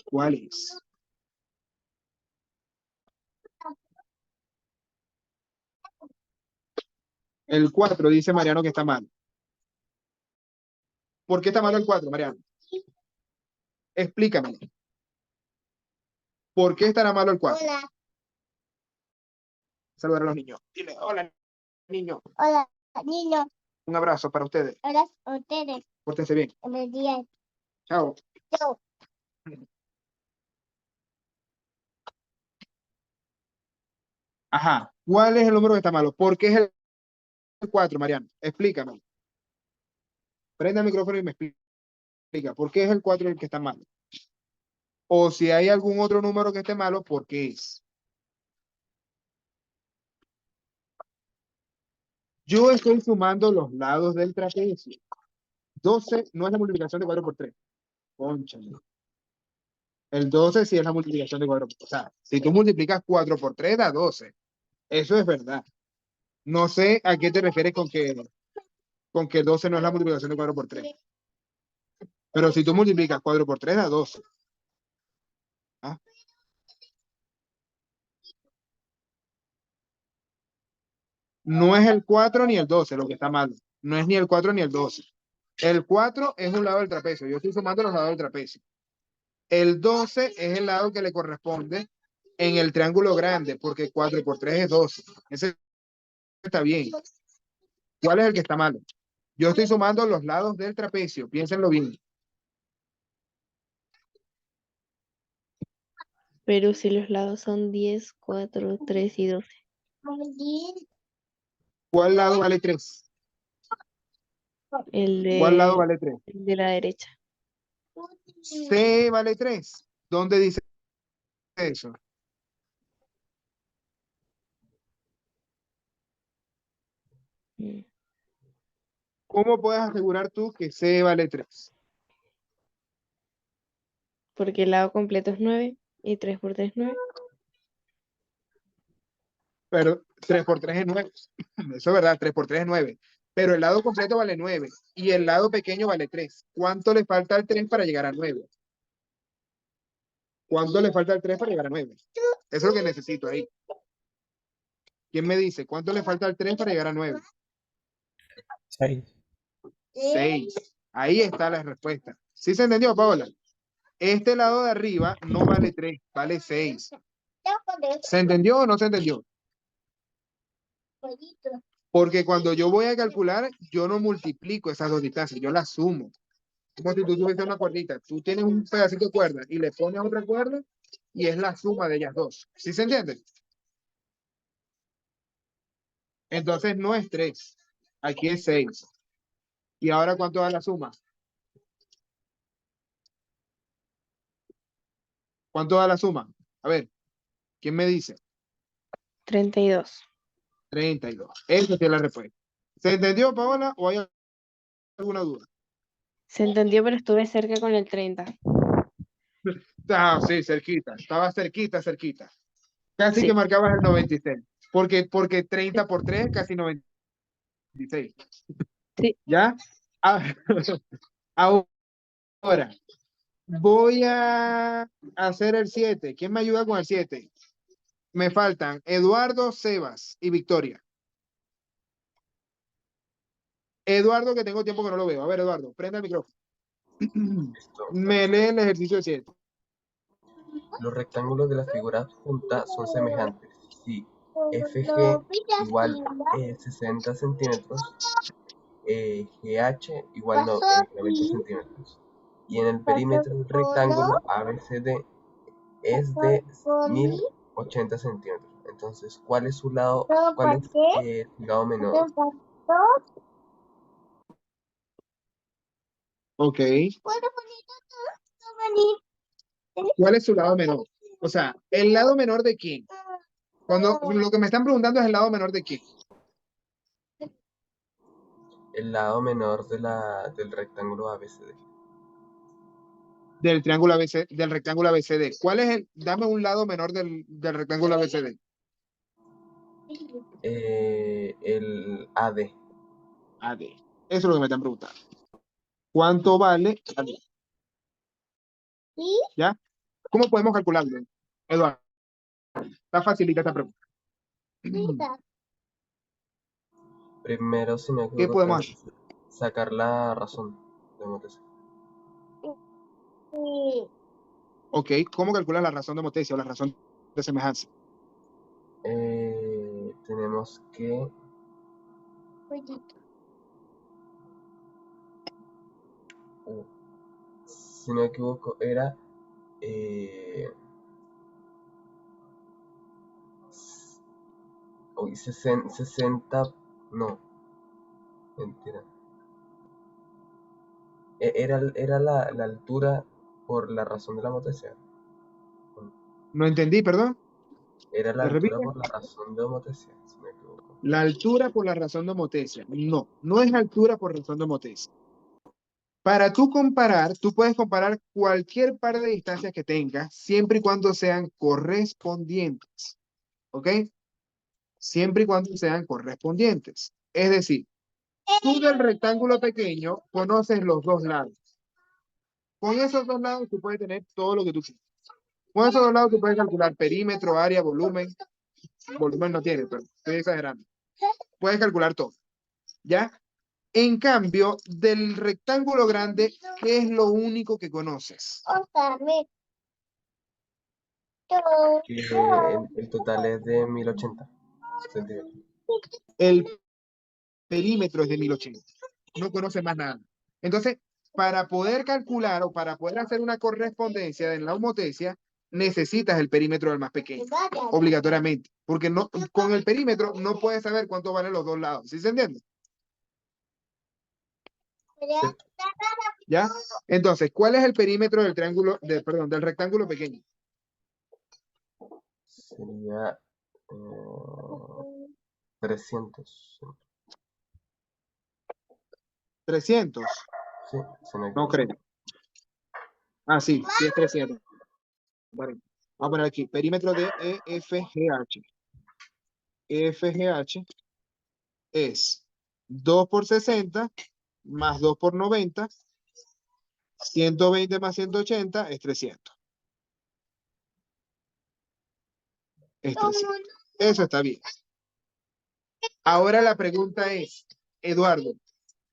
¿Cuál es? El 4 dice Mariano que está mal. ¿Por qué está mal el 4, Mariano? Explícame. ¿Por qué estará malo el 4? Hola, Saludar a los niños. Dile, hola, niño. hola, niños, Un abrazo para ustedes. hola a ustedes. Pórtense bien. Buenos días. Chao. Chao. Ajá. ¿Cuál es el número que está malo? ¿Por qué es el 4, Mariano? Explícame. Prenda el micrófono y me explica. ¿Por qué es el 4 el que está malo? O si hay algún otro número que esté malo, ¿por qué es? Yo estoy sumando los lados del trapecio. 12 no es la multiplicación de 4 por 3. Cónchale. El 12 sí es la multiplicación de 4 por 3. O sea, si tú multiplicas 4 por 3 da 12. Eso es verdad. No sé a qué te refieres con que 12 no es la multiplicación de 4 por 3. Pero si tú multiplicas 4 por 3 da 12. ¿Ah? No es el 4 ni el 12 lo que está mal. No es ni el 4 ni el 12. El 4 es un lado del trapecio. Yo estoy sumando los lados del trapecio. El 12 es el lado que le corresponde en el triángulo grande, porque 4 por 3 es 12. Ese está bien. ¿Cuál es el que está malo? Yo estoy sumando los lados del trapecio. Piénsenlo bien. Pero si los lados son 10, 4, 3 y 12. ¿Cuál lado vale 3? El ¿Cuál lado de, vale 3? el de la derecha. C vale 3. ¿Dónde dice eso? Mm. ¿Cómo puedes asegurar tú que C vale 3? Porque el lado completo es 9 y 3 por 3 es 9. Pero 3 por 3 es 9. Eso es verdad, 3 por 3 es 9. Pero el lado completo vale 9 y el lado pequeño vale 3. ¿Cuánto le falta al 3 para llegar a 9? ¿Cuánto le falta al 3 para llegar a 9? Eso es lo que necesito ahí. ¿Quién me dice? ¿Cuánto le falta al 3 para llegar a 9? 6. 6. Ahí está la respuesta. ¿Sí se entendió, Paola? Este lado de arriba no vale 3, vale 6. ¿Se entendió o no se entendió? Porque cuando yo voy a calcular, yo no multiplico esas dos distancias, yo las sumo. Como si tú tuvieses una cuerdita. Tú tienes un pedacito de cuerda y le pones otra cuerda y es la suma de ellas dos. ¿Sí se entiende? Entonces no es 3. Aquí es 6. ¿Y ahora cuánto da la suma? ¿Cuánto da la suma? A ver, ¿quién me dice? 32. 32. Esa sí es la respuesta. ¿Se entendió, Paola, o hay alguna duda? Se entendió, pero estuve cerca con el 30. Ah, sí, cerquita. Estaba cerquita, cerquita. Casi que Sí. marcabas el 96. Porque 30 por 3 es casi 96. Sí. ¿Ya? Ah, ahora, voy a hacer el 7. ¿Quién me ayuda con el 7? Me faltan Eduardo, Sebas y Victoria. Eduardo, que tengo tiempo que no lo veo. A ver, Eduardo, prenda el micrófono. Listo. Me lee el ejercicio 7. Los rectángulos de la figura adjunta son semejantes. Si FG igual 60 centímetros, GH igual 90 centímetros. Y en el perímetro del rectángulo ABCD es de 1080 centímetros. Entonces, ¿cuál es su lado menor? Ok. ¿Cuál es su lado menor? O sea, ¿el lado menor de quién? Cuando lo que me están preguntando es el lado menor de quién. El lado menor del rectángulo ABCD. Del triángulo ABC, del rectángulo ABCD. ¿Cuál es el? Dame un lado menor del rectángulo ABCD. El AD. AD. Eso es lo que me están preguntando. ¿Cuánto vale AD? ¿Sí? ¿Ya? ¿Cómo podemos calcularlo, Eduardo? Está facilita esta pregunta. Primero, si no me ¿Qué equivoco, podemos tengo hacer? que sacar la razón de Motesia. Sí. Ok, ¿cómo calculas la razón de Motesia o la razón de semejanza? Tenemos que si no me equivoco, era uy, 60, no, mentira. Era la altura por la razón de la Motesia. No entendí, perdón. Era la ¿Te altura repite? por la razón de Motesia, si no me equivoco. La altura por la razón de Motesia. No, no es altura por razón de Motesia. Para tú comparar, tú puedes comparar cualquier par de distancias que tengas, siempre y cuando sean correspondientes. ¿Ok? Siempre y cuando sean correspondientes. Es decir, tú del rectángulo pequeño conoces los dos lados. Con esos dos lados tú puedes tener todo lo que tú quieras. Con esos dos lados tú puedes calcular perímetro, área, volumen. Volumen no tiene, pero estoy exagerando. Puedes calcular todo. ¿Ya? En cambio, del rectángulo grande, ¿qué es lo único que conoces? Que el total es de 1080 centímetros. El perímetro es de 1080. No conoces más nada. Entonces, para poder calcular o para poder hacer una correspondencia en la homotesia, necesitas el perímetro del más pequeño, obligatoriamente, porque no, con el perímetro no puedes saber cuánto valen los dos lados. ¿Sí se entiende? Sí, ¿Ya? Entonces, ¿cuál es el perímetro del triángulo, perdón, del rectángulo pequeño? sería 300. 300. Sí, se me No equivoco. creo. Ah, sí, sí es 300. Vale. Vamos a poner aquí, perímetro de EFGH. EFGH es 2 por 60 más 2 por 90, 120 más 180 es 300. Es 300. Eso está bien. Ahora la pregunta es, Eduardo,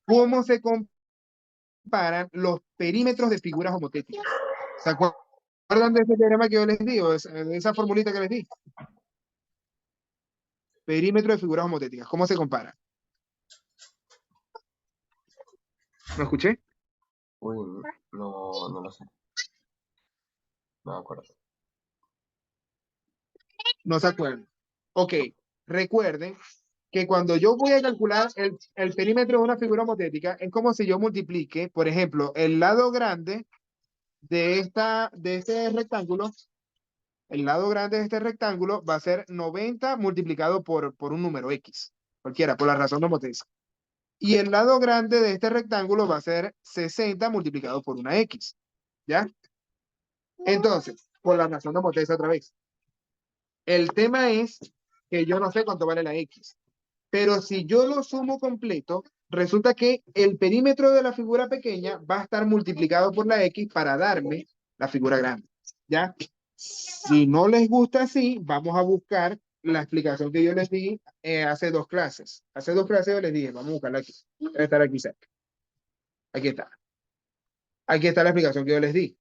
¿cómo se comparan los perímetros de figuras homotéticas? ¿Se acuerdan de ese teorema que yo les di o de esa formulita que les di? Perímetro de figuras homotéticas, ¿cómo se compara? ¿Lo escuché? Uy, no lo sé. No me acuerdo. No se acuerdan. Ok, recuerden que cuando yo voy a calcular el perímetro de una figura homotética, es como si yo multiplique, por ejemplo, el lado grande de este rectángulo, el lado grande de este rectángulo va a ser 90 multiplicado por un número X, cualquiera, por la razón de homotesia. Y el lado grande de este rectángulo va a ser 60 multiplicado por una X, ¿ya? Entonces, por la razón de homotesia otra vez. El tema es que yo no sé cuánto vale la X. Pero si yo lo sumo completo, resulta que el perímetro de la figura pequeña va a estar multiplicado por la X para darme la figura grande. ¿Ya? Si no les gusta así, vamos a buscar la explicación que yo les di hace dos clases. Hace dos clases yo les dije, vamos a buscarla aquí. Debe estar aquí cerca. Aquí está. Aquí está la explicación que yo les di.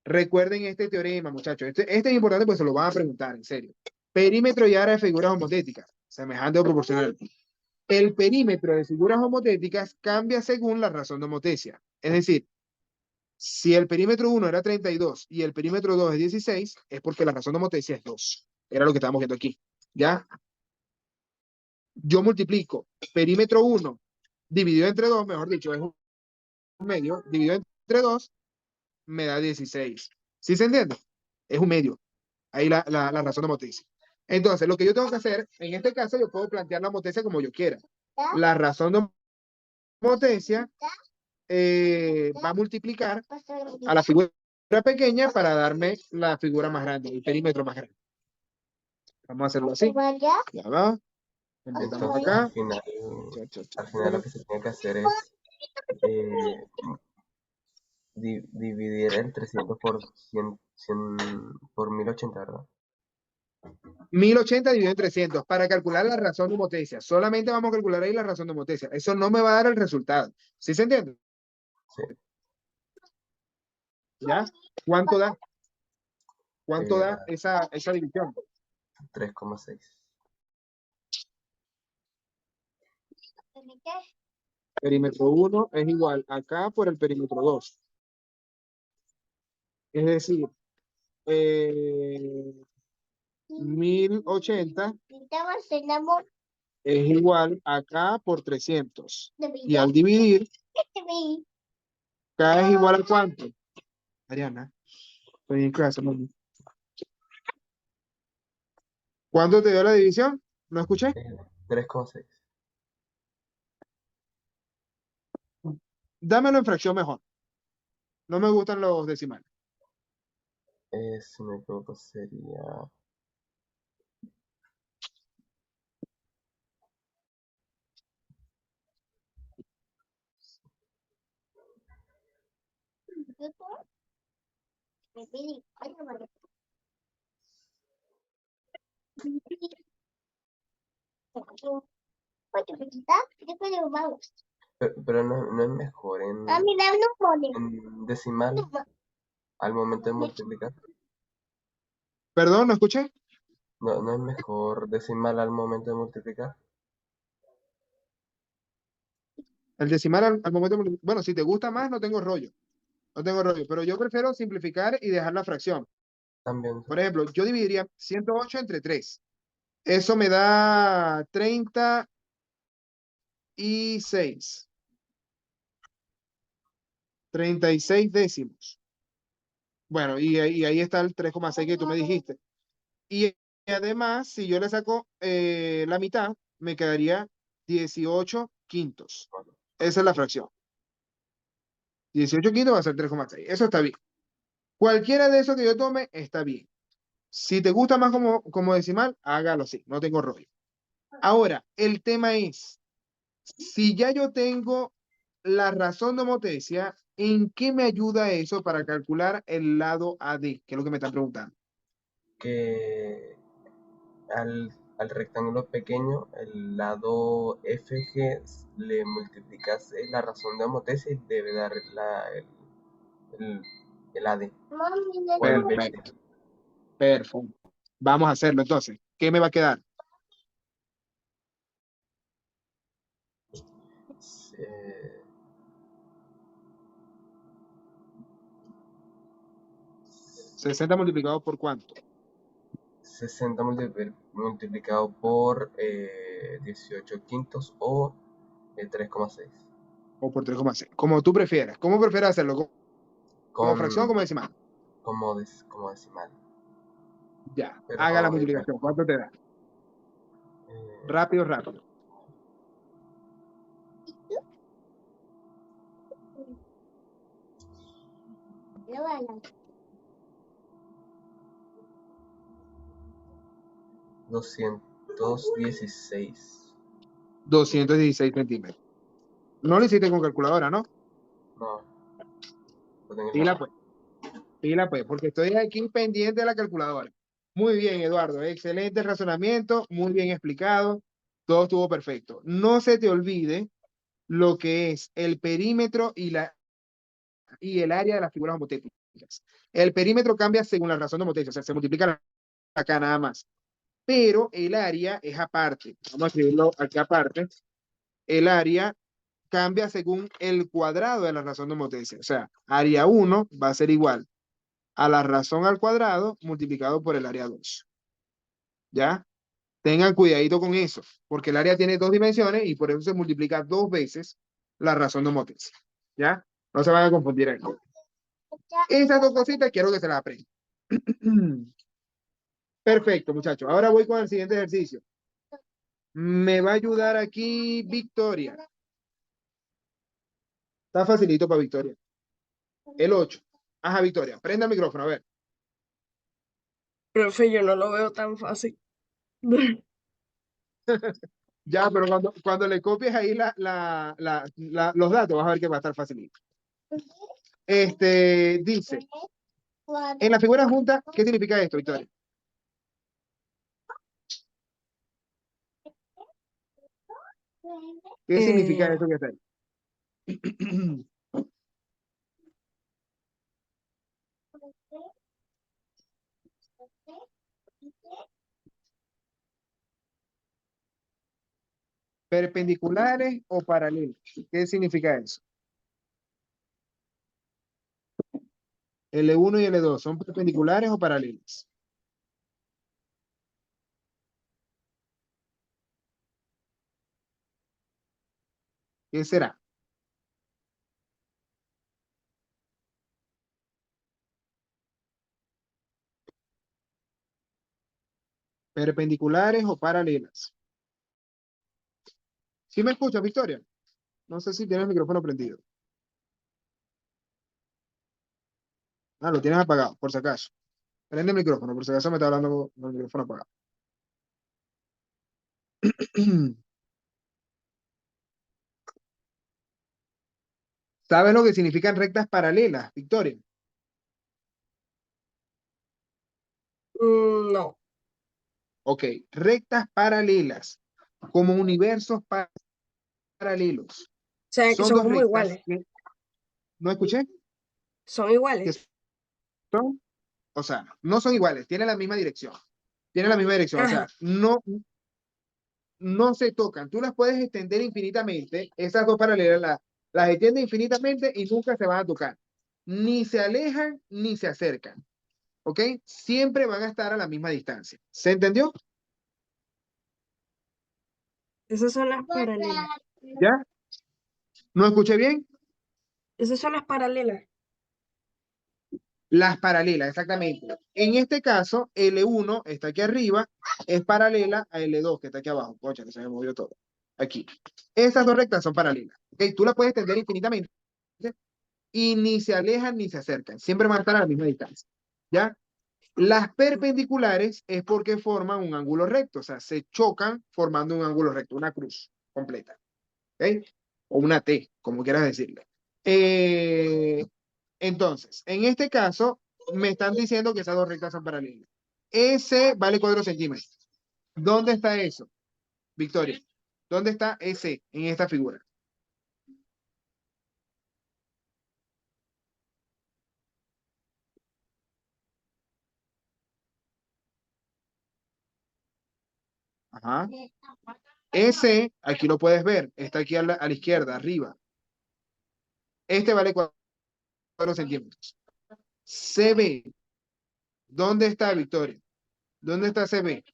Recuerden este teorema, muchachos. Este es importante porque se lo van a preguntar, en serio. Perímetro y área de figuras homotéticas, semejante o proporcional. El perímetro de figuras homotéticas cambia según la razón de homotesia. Es decir, si el perímetro 1 era 32 y el perímetro 2 es 16, es porque la razón de homotesia es 2. Era lo que estábamos viendo aquí. ¿Ya? Yo multiplico perímetro 1 dividido entre 2, mejor dicho, es un medio, dividido entre 2, me da 16. ¿Sí se entiende? Es un medio. Ahí la razón de homotesia. Entonces, lo que yo tengo que hacer, en este caso, yo puedo plantear la homotesia como yo quiera. La razón de homotesia va a multiplicar a la figura pequeña para darme la figura más grande, el perímetro más grande. Vamos a hacerlo así. Ya va. Empezamos Entonces, acá. al final Cha, cha, cha, al final lo cha. que se tiene que hacer es dividir el 300 por 100, por 1080, ¿verdad? 1080 dividido en 300 para calcular la razón de Motesia. Solamente vamos a calcular ahí la razón de Motesia. Eso no me va a dar el resultado. ¿Sí se entiende? Sí. ¿Ya? ¿Cuánto da? ¿Cuánto da Da esa división? 3,6. Perímetro 1 es igual acá por el perímetro 2. Es decir, 1080 es igual acá por 300. Y al dividir, K es igual a ¿cuánto? Ariana, estoy en clase, mami. ¿Cuánto te dio la división? ¿No escuché? 3,6. Dámelo en fracción mejor. No me gustan los decimales. Si me equivoco sería... Pero no es mejor en decimal al momento de multiplicar. Perdón, ¿no escuché? No es mejor decimal al momento de multiplicar. El decimal al momento. Bueno, si te gusta más, no tengo rollo. No tengo rollo. Pero yo prefiero simplificar y dejar la fracción. También. Por ejemplo, yo dividiría 108 entre 3. Eso me da 36. 36 décimos. Bueno, y ahí está el 3,6 que tú me dijiste. Y además, si yo le saco la mitad, me quedaría 18 quintos. Esa es la fracción. 18 quintos va a ser 3,6. Eso está bien. Cualquiera de esos que yo tome está bien. Si te gusta más como decimal, hágalo así. No tengo rollo. Ahora, el tema es, si ya yo tengo la razón de Motesia, ¿en qué me ayuda eso para calcular el lado AD? Que es lo que me están preguntando. Que al rectángulo pequeño, el lado FG, le multiplicas la razón de Motesia y debe dar el AD. O el BC. Perfecto. Perfecto. Vamos a hacerlo entonces. ¿Qué me va a quedar? Eh, 60 multiplicado por ¿cuánto? 60 multiplicado por 18 quintos o 3,6. O por 3,6. Como tú prefieras. ¿Cómo prefieres hacerlo? ¿Como fracción o como decimal? Como decimal. Ya. Pero Haga la es multiplicación. mejor. ¿Cuánto te da? Rápido, rápido. $216. 216 centímetros. No lo hiciste con calculadora, ¿no? No. Lo tengo en Pila la- pues. Pila pues, porque estoy aquí pendiente de la calculadora. Muy bien, Eduardo. Excelente razonamiento, muy bien explicado. Todo estuvo perfecto. No se te olvide lo que es el perímetro y el área de las figuras homotéticas. El perímetro cambia según la razón de homotecia, o sea, se multiplica acá nada más. Pero el área es aparte. Vamos a escribirlo aquí aparte. El área cambia según el cuadrado de la razón de homotecia. O sea, área 1 va a ser igual a la razón al cuadrado multiplicado por el área 2. ¿Ya? Tengan cuidadito con eso, porque el área tiene 2 dimensiones y por eso se multiplica 2 veces la razón de homotecia. ¿Ya? No se van a confundir aquí. Esas dos cositas quiero que se las aprendan. Perfecto, muchachos. Ahora voy con el siguiente ejercicio. Me va a ayudar aquí Victoria. Está facilito para Victoria. El 8. Ajá, Victoria. Prenda el micrófono, a ver. Profe, yo no lo veo tan fácil. Ya, pero cuando le copies ahí los datos, vas a ver que va a estar facilito. Dice, en la figura junta, ¿qué significa esto, Victoria? ¿Qué significa esto que está ahí? ¿Perpendiculares o paralelos? ¿Qué significa eso? L1 y L2, ¿son perpendiculares o paralelos? ¿Qué será? ¿Perpendiculares o paralelas? ¿Sí me escuchas, Victoria? No sé si tienes el micrófono prendido. Ah, lo tienes apagado, por si acaso. Prende el micrófono, por si acaso me está hablando con el micrófono apagado. ¿Sabes lo que significan rectas paralelas, Victoria? No. Ok, rectas paralelas, como universos paralelos. O sea, que Son son dos como rectas iguales. que, ¿no escuché? Son Que iguales. son, o sea, no son iguales, tienen la misma dirección. Tienen la misma dirección, o sea, Ajá. no se tocan. Tú las puedes extender infinitamente, esas dos paralelas las extiendes infinitamente y nunca se van a tocar. Ni se alejan ni se acercan. ¿Ok? Siempre van a estar a la misma distancia. ¿Se entendió? Esas son las paralelas. ¿Ya? ¿No escuché bien? Esas son las paralelas. Las paralelas, exactamente. En este caso, L1 está aquí arriba, es paralela a L2 que está aquí abajo. Cocha, que se me movió todo. Aquí. Esas dos rectas son paralelas. ¿Ok? Tú las puedes extender infinitamente y ni se alejan ni se acercan. Siempre van a estar a la misma distancia. ¿Ya? Las perpendiculares es porque forman un ángulo recto, o sea, se chocan formando un ángulo recto, una cruz completa. ¿Ok? O una T, como quieras decirle. Entonces, en este caso, me están diciendo que esas dos rectas son paralelas. S vale 4 centímetros. ¿Dónde está eso, Victoria? ¿Dónde está S en esta figura? Ajá. S, aquí lo puedes ver, está aquí a la izquierda, arriba. Este vale 4 centímetros. CB, ¿dónde está, Victoria? ¿Dónde está CB?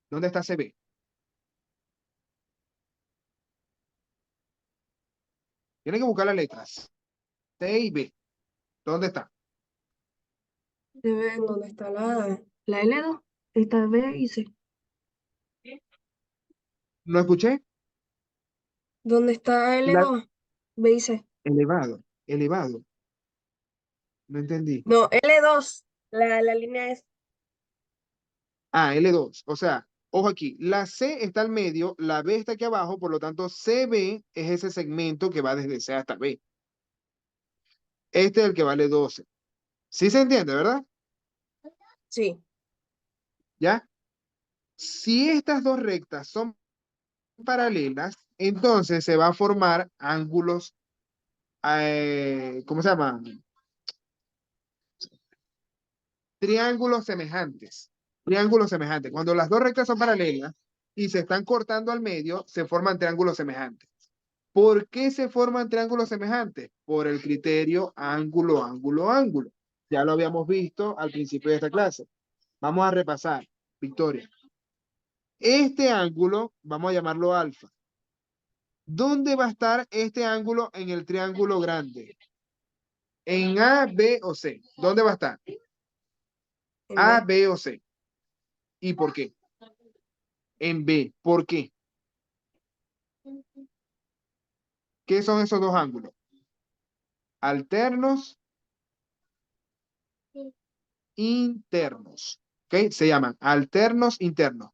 ¿Dónde está CB? Tienen que buscar las letras. C y B. ¿Dónde está? ¿Dónde está la L2? Está B y C. ¿No escuché? ¿Dónde está La, L2? B y C. elevado, elevado. No entendí. No, L2. La línea es. Ah, L2. O sea, ojo aquí, la C está al medio, la B está aquí abajo, por lo tanto, CB es ese segmento que va desde C hasta B. Este es el que vale 12. ¿Sí se entiende, verdad? Sí. ¿Ya? Si estas dos rectas son paralelas, entonces se va a formar ángulos, ¿cómo se llama? Triángulos semejantes. Triángulos semejantes. Cuando las dos rectas son paralelas y se están cortando al medio, se forman triángulos semejantes. ¿Por qué se forman triángulos semejantes? Por el criterio ángulo, ángulo, ángulo. Ya lo habíamos visto al principio de esta clase. Vamos a repasar, Victoria. Este ángulo, vamos a llamarlo alfa. ¿Dónde va a estar este ángulo en el triángulo grande? En A, B o C. ¿Dónde va a estar? En A, B. B o C. ¿Y por qué? En B. ¿Por qué? ¿Qué son esos dos ángulos? Alternos, internos. ¿ok? Se llaman alternos internos.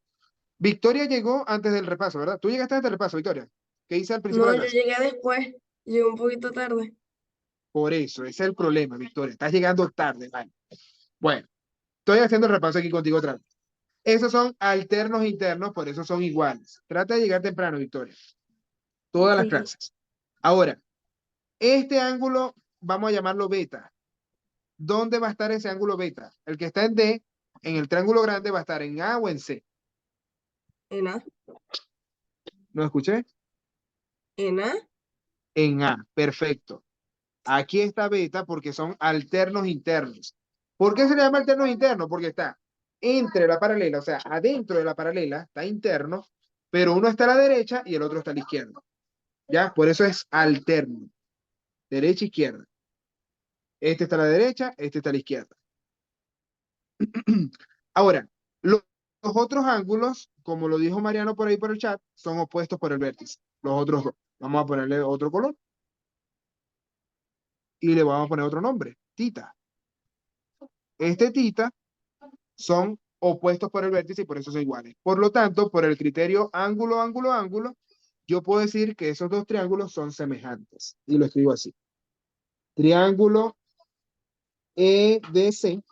Victoria llegó antes del repaso, ¿verdad? Tú llegaste antes del repaso, Victoria. ¿Qué hice al principio No, de la yo clase? llegué después, llegué un poquito tarde. Por eso, ese es el problema, Victoria. Estás llegando tarde, vale. Bueno, estoy haciendo el repaso aquí contigo otra vez. Esos son alternos internos, por eso son iguales. Trata de llegar temprano, Victoria. Todas las Sí. clases. Ahora, este ángulo, vamos a llamarlo beta. ¿Dónde va a estar ese ángulo beta? El que está en D, en el triángulo grande, va a estar en A o en C. ¿En A? ¿No escuché? ¿En A? En A, perfecto. Aquí está beta porque son alternos internos. ¿Por qué se le llama alternos internos? Porque está entre la paralela, o sea, adentro de la paralela, está interno, pero uno está a la derecha y el otro está a la izquierda. ¿Ya? Por eso es alterno. Derecha, izquierda. Este está a la derecha, este está a la izquierda. Ahora, los otros ángulos, como lo dijo Mariano por ahí por el chat, son opuestos por el vértice. Los otros dos. Vamos a ponerle otro color. Y le vamos a poner otro nombre. Tita. Este tita son opuestos por el vértice y por eso son iguales. Por lo tanto, por el criterio ángulo, ángulo, ángulo, yo puedo decir que esos dos triángulos son semejantes. Y lo escribo así. Triángulo EDC,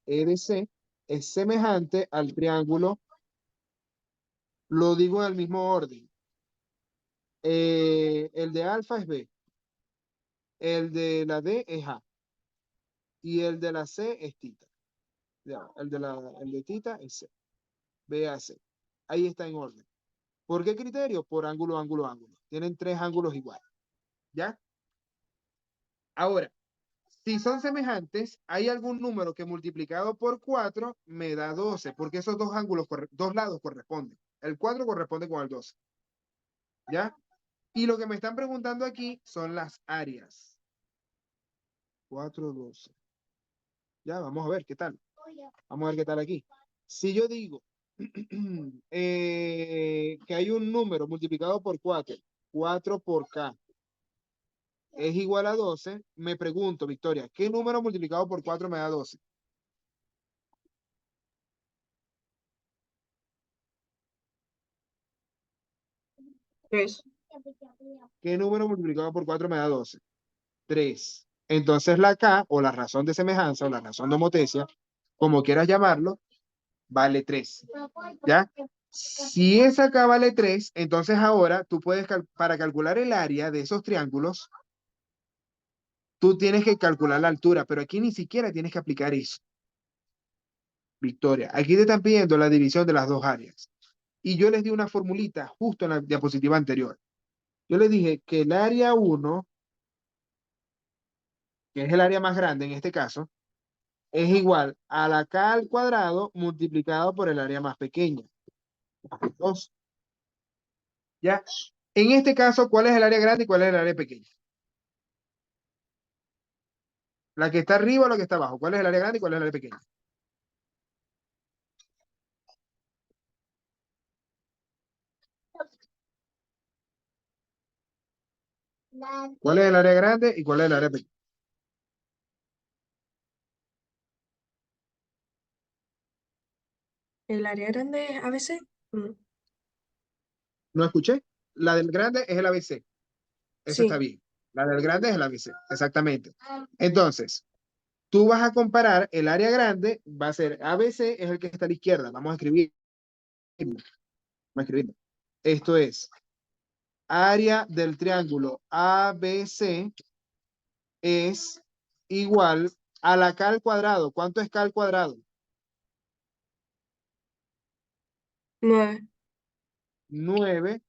EDC es semejante al triángulo, lo digo en el mismo orden. El de alfa es B, el de la D es A y el de la C es tita. Ya, el de tita es C. B a C. Ahí está en orden. ¿Por qué criterio? Por ángulo, ángulo, ángulo. Tienen tres ángulos iguales. ¿Ya? Ahora, si son semejantes, hay algún número que multiplicado por 4 me da 12, porque esos dos ángulos, dos lados corresponden. El 4 corresponde con el 12. ¿Ya? Y lo que me están preguntando aquí son las áreas. 4, 12. Ya, vamos a ver qué tal. Vamos a ver qué tal aquí. Si yo digo que hay un número multiplicado por 4, 4 por K, es igual a 12, me pregunto, Victoria, ¿qué número multiplicado por 4 me da 12? Tres. ¿Qué número multiplicado por 4 me da 12? 3. Entonces la K, o la razón de semejanza, o la razón de homotecia, como quieras llamarlo, vale 3. ¿Ya? Si esa K vale 3, entonces ahora tú puedes, para calcular el área de esos triángulos, tú tienes que calcular la altura, pero aquí ni siquiera tienes que aplicar eso. Victoria, aquí te están pidiendo la división de las dos áreas. Y yo les di una formulita justo en la diapositiva anterior. Yo les dije que el área 1, que es el área más grande en este caso, es igual a la K al cuadrado multiplicado por el área más pequeña. 2. ¿Ya? En este caso, ¿cuál es el área grande y cuál es el área pequeña? La que está arriba o la que está abajo. ¿Cuál es el área grande y cuál es el área pequeña? ¿Cuál es el área grande y cuál es el área pequeña? ¿El área grande es ABC? ¿No escuché? La del grande es el ABC. Eso está Sí. bien. La del grande es el ABC. Exactamente. Entonces, tú vas a comparar el área grande, va a ser ABC, es el que está a la izquierda. Vamos a escribir. Vamos a escribir. Esto es área del triángulo ABC es igual a la K al cuadrado. ¿Cuánto es K al cuadrado? 9. 9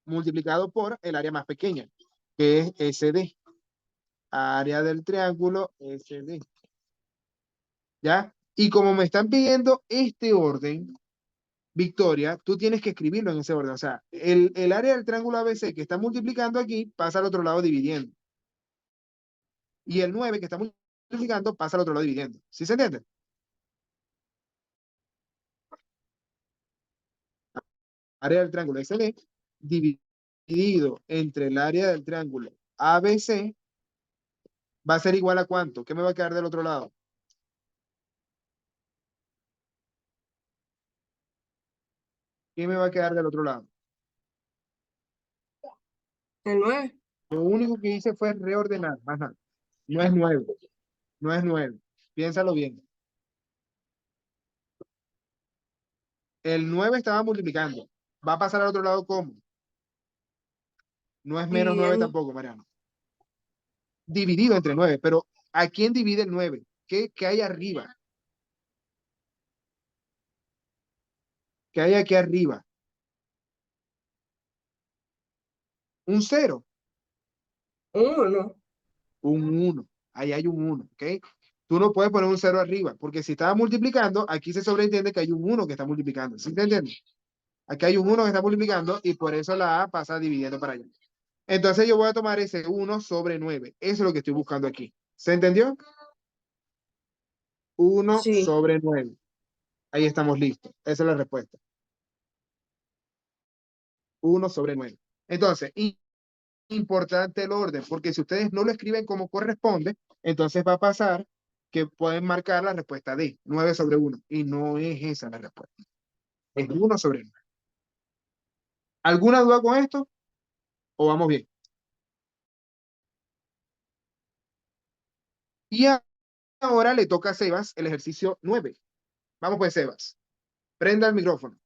multiplicado por el área más pequeña, que es SD. Área del triángulo SD. ¿Ya? Y como me están pidiendo este orden, Victoria, tú tienes que escribirlo en ese orden. O sea, el área del triángulo ABC que está multiplicando aquí pasa al otro lado dividiendo. Y el 9 que está multiplicando pasa al otro lado dividiendo. ¿Sí se entiende? Área del triángulo SD dividido entre el área del triángulo ABC va a ser igual a ¿cuánto? ¿Qué me va a quedar del otro lado? ¿Qué me va a quedar del otro lado? El 9. Lo único que hice fue reordenar, más nada. No es 9, no es 9. Piénsalo bien. El 9 estaba multiplicando. Va a pasar al otro lado ¿cómo? No es menos 9 Dividiendo. tampoco, Mariano. Dividido entre 9, pero ¿a quién divide el 9? ¿Qué hay arriba? ¿Qué hay aquí arriba? Un 0, 1. un 1. Ahí hay un 1, ¿ok? Tú no puedes poner un 0 arriba, porque si estaba multiplicando, aquí se sobreentiende que hay un 1 que está multiplicando. ¿Sí te entiendes? Aquí hay un 1 que está multiplicando y por eso la A pasa dividiendo para allá. Entonces yo voy a tomar ese 1 sobre 9. Eso es lo que estoy buscando aquí. ¿Se entendió? 1 Sí. sobre 9. Ahí estamos listos. Esa es la respuesta. 1 sobre 9. Entonces, importante el orden, porque si ustedes no lo escriben como corresponde, entonces va a pasar que pueden marcar la respuesta D, 9 sobre 1, y no es esa la respuesta. Es 1 sobre 9. ¿Alguna duda con esto? ¿O vamos bien? Y ahora le toca a Sebas el ejercicio 9. Vamos pues, Sebas. Prenda el micrófono.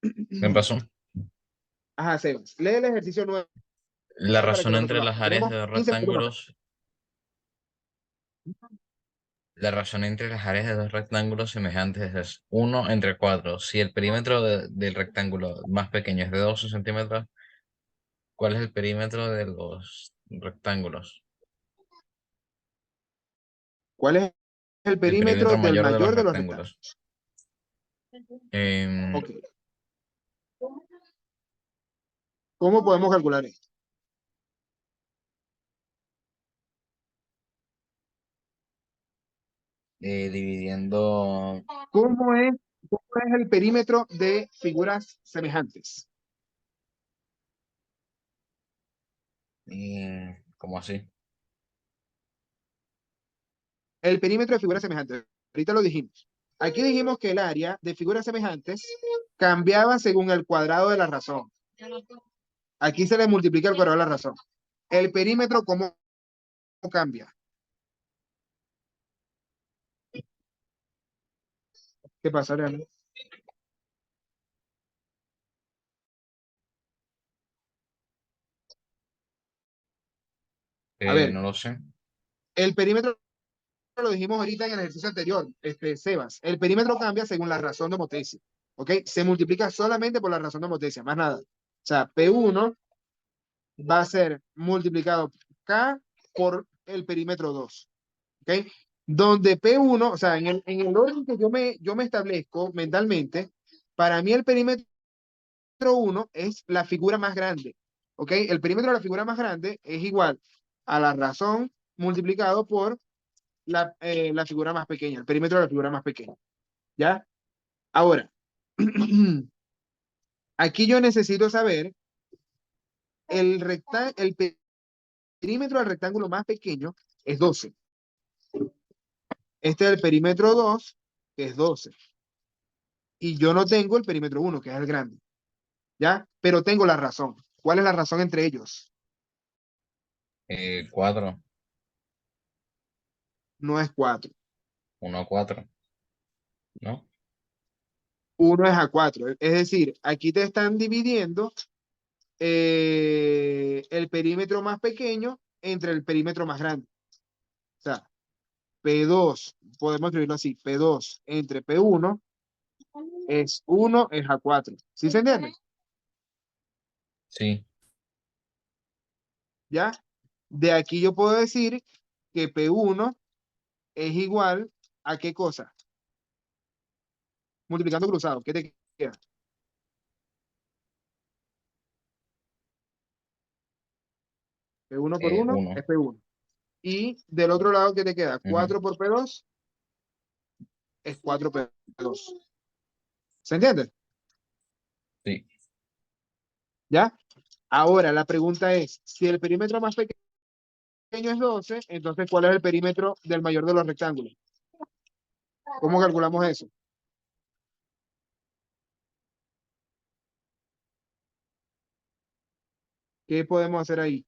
¿Qué pasó? Ajá, Sebas. Lee el ejercicio 9 La para que razón nosotros entre lo las hagamos. áreas Tenemos de dos 15 minutos. rectángulos. La razón entre las áreas de dos rectángulos semejantes es 1 entre 4. Si el perímetro del rectángulo más pequeño es de 12 centímetros, ¿cuál es el perímetro de los rectángulos? ¿Cuál es el El perímetro perímetro del mayor de los mayor de los rectángulos. rectángulos? Em, Ok. ¿Cómo podemos calcular esto? Dividiendo, ¿Cómo es el perímetro de figuras semejantes? ¿cómo así? El perímetro de figuras semejantes. Ahorita lo dijimos. Aquí dijimos que el área de figuras semejantes cambiaba según el cuadrado de la razón. Aquí se le multiplica el cuadrado de la razón. El perímetro, ¿cómo cambia? ¿Qué pasa, Ariana? A ver, No lo sé. el perímetro lo dijimos ahorita en el ejercicio anterior, Sebas. El perímetro cambia según la razón de Motesia. ¿Ok? Se multiplica solamente por la razón de Motesia, más nada. O sea, P1 va a ser multiplicado K por el perímetro 2. ¿Ok? Donde P1, o sea, en el orden que yo me establezco mentalmente, para mí el perímetro 1 es la figura más grande. ¿Ok? El perímetro de la figura más grande es igual a la razón multiplicado por la figura más pequeña, el perímetro de la figura más pequeña. ¿Ya? Ahora, aquí yo necesito saber el perímetro del rectángulo más pequeño es 12. Este es el perímetro 2, que es 12. Y yo no tengo el perímetro 1, que es el grande. ¿Ya? Pero tengo la razón. ¿Cuál es la razón entre ellos? 4, No es 4. 1 a 4, ¿no? 1 es a 4. Es decir, aquí te están dividiendo el perímetro más pequeño entre el perímetro más grande. O sea, P2, podemos escribirlo así, P2 entre P1 es 1 es a 4. ¿Sí se entiende? Sí. ¿Ya? De aquí yo puedo decir que P1 es igual a ¿qué cosa? Multiplicando cruzado, ¿qué te queda? P1 por 1 1. es P1. Y del otro lado, ¿qué te queda? 4 por P2 es 4P2. ¿Se entiende? Sí. ¿Ya? Ahora, la pregunta es, si el perímetro más pequeño es 12, entonces, ¿cuál es el perímetro del mayor de los rectángulos? ¿Cómo calculamos eso? ¿Qué podemos hacer ahí?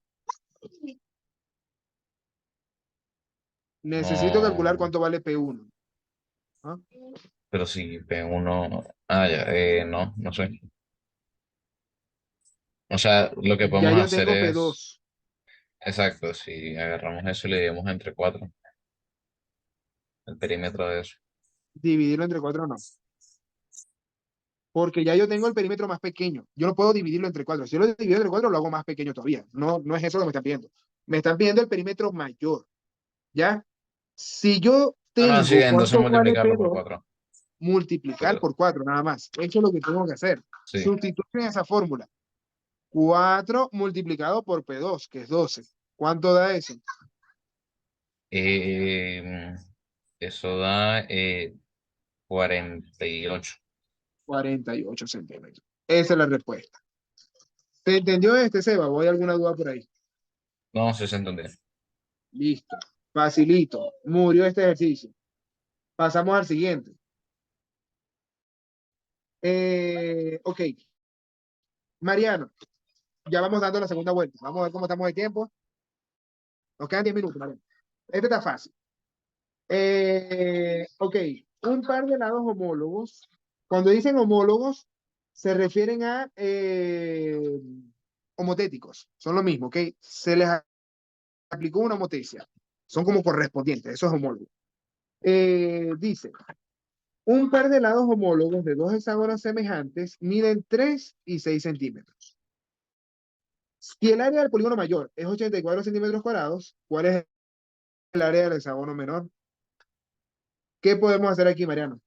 Necesito calcular No, cuánto vale P1. ¿Ah? pero si P1, ya, no, no sé. O sea, lo que Ya podemos yo hacer tengo es, P2. exacto, si agarramos eso y le dividimos entre 4, el perímetro de eso. Dividirlo entre 4 no. Porque ya yo tengo el perímetro más pequeño. Yo no puedo dividirlo entre 4. Si yo lo divido entre 4, lo hago más pequeño todavía. No, no es eso lo que me están pidiendo. Me están pidiendo el perímetro mayor. ¿Ya? Si yo No, no, sí, tengo entonces cuánto vale multiplicarlo por P2, 4. multiplicar por 4 nada más. Eso es lo que tengo que hacer. Sí. Sustituyen esa fórmula. 4 multiplicado por P2, que es 12. ¿Cuánto da eso? Eh, Eso da 48. 48 centímetros. Esa es la respuesta. ¿Se entendió Seba? ¿Voy a alguna duda por ahí? No, 60 días. Listo. Facilito. Murió este ejercicio. Pasamos al siguiente. Ok. Mariano, ya vamos dando la segunda vuelta. Vamos a ver cómo estamos de tiempo. Nos quedan 10 minutos, Mariano. Este está fácil. Ok. Un par de lados homólogos. Cuando dicen homólogos, se refieren a homotéticos. Son lo mismo, ¿ok? Se les aplicó una homotecia. Son como correspondientes. Eso es homólogo. Dice, un par de lados homólogos de dos hexágonos semejantes miden 3 y 6 centímetros. Si el área del polígono mayor es 84 centímetros cuadrados, ¿cuál es el área del hexágono menor? ¿Qué podemos hacer aquí, Mariano?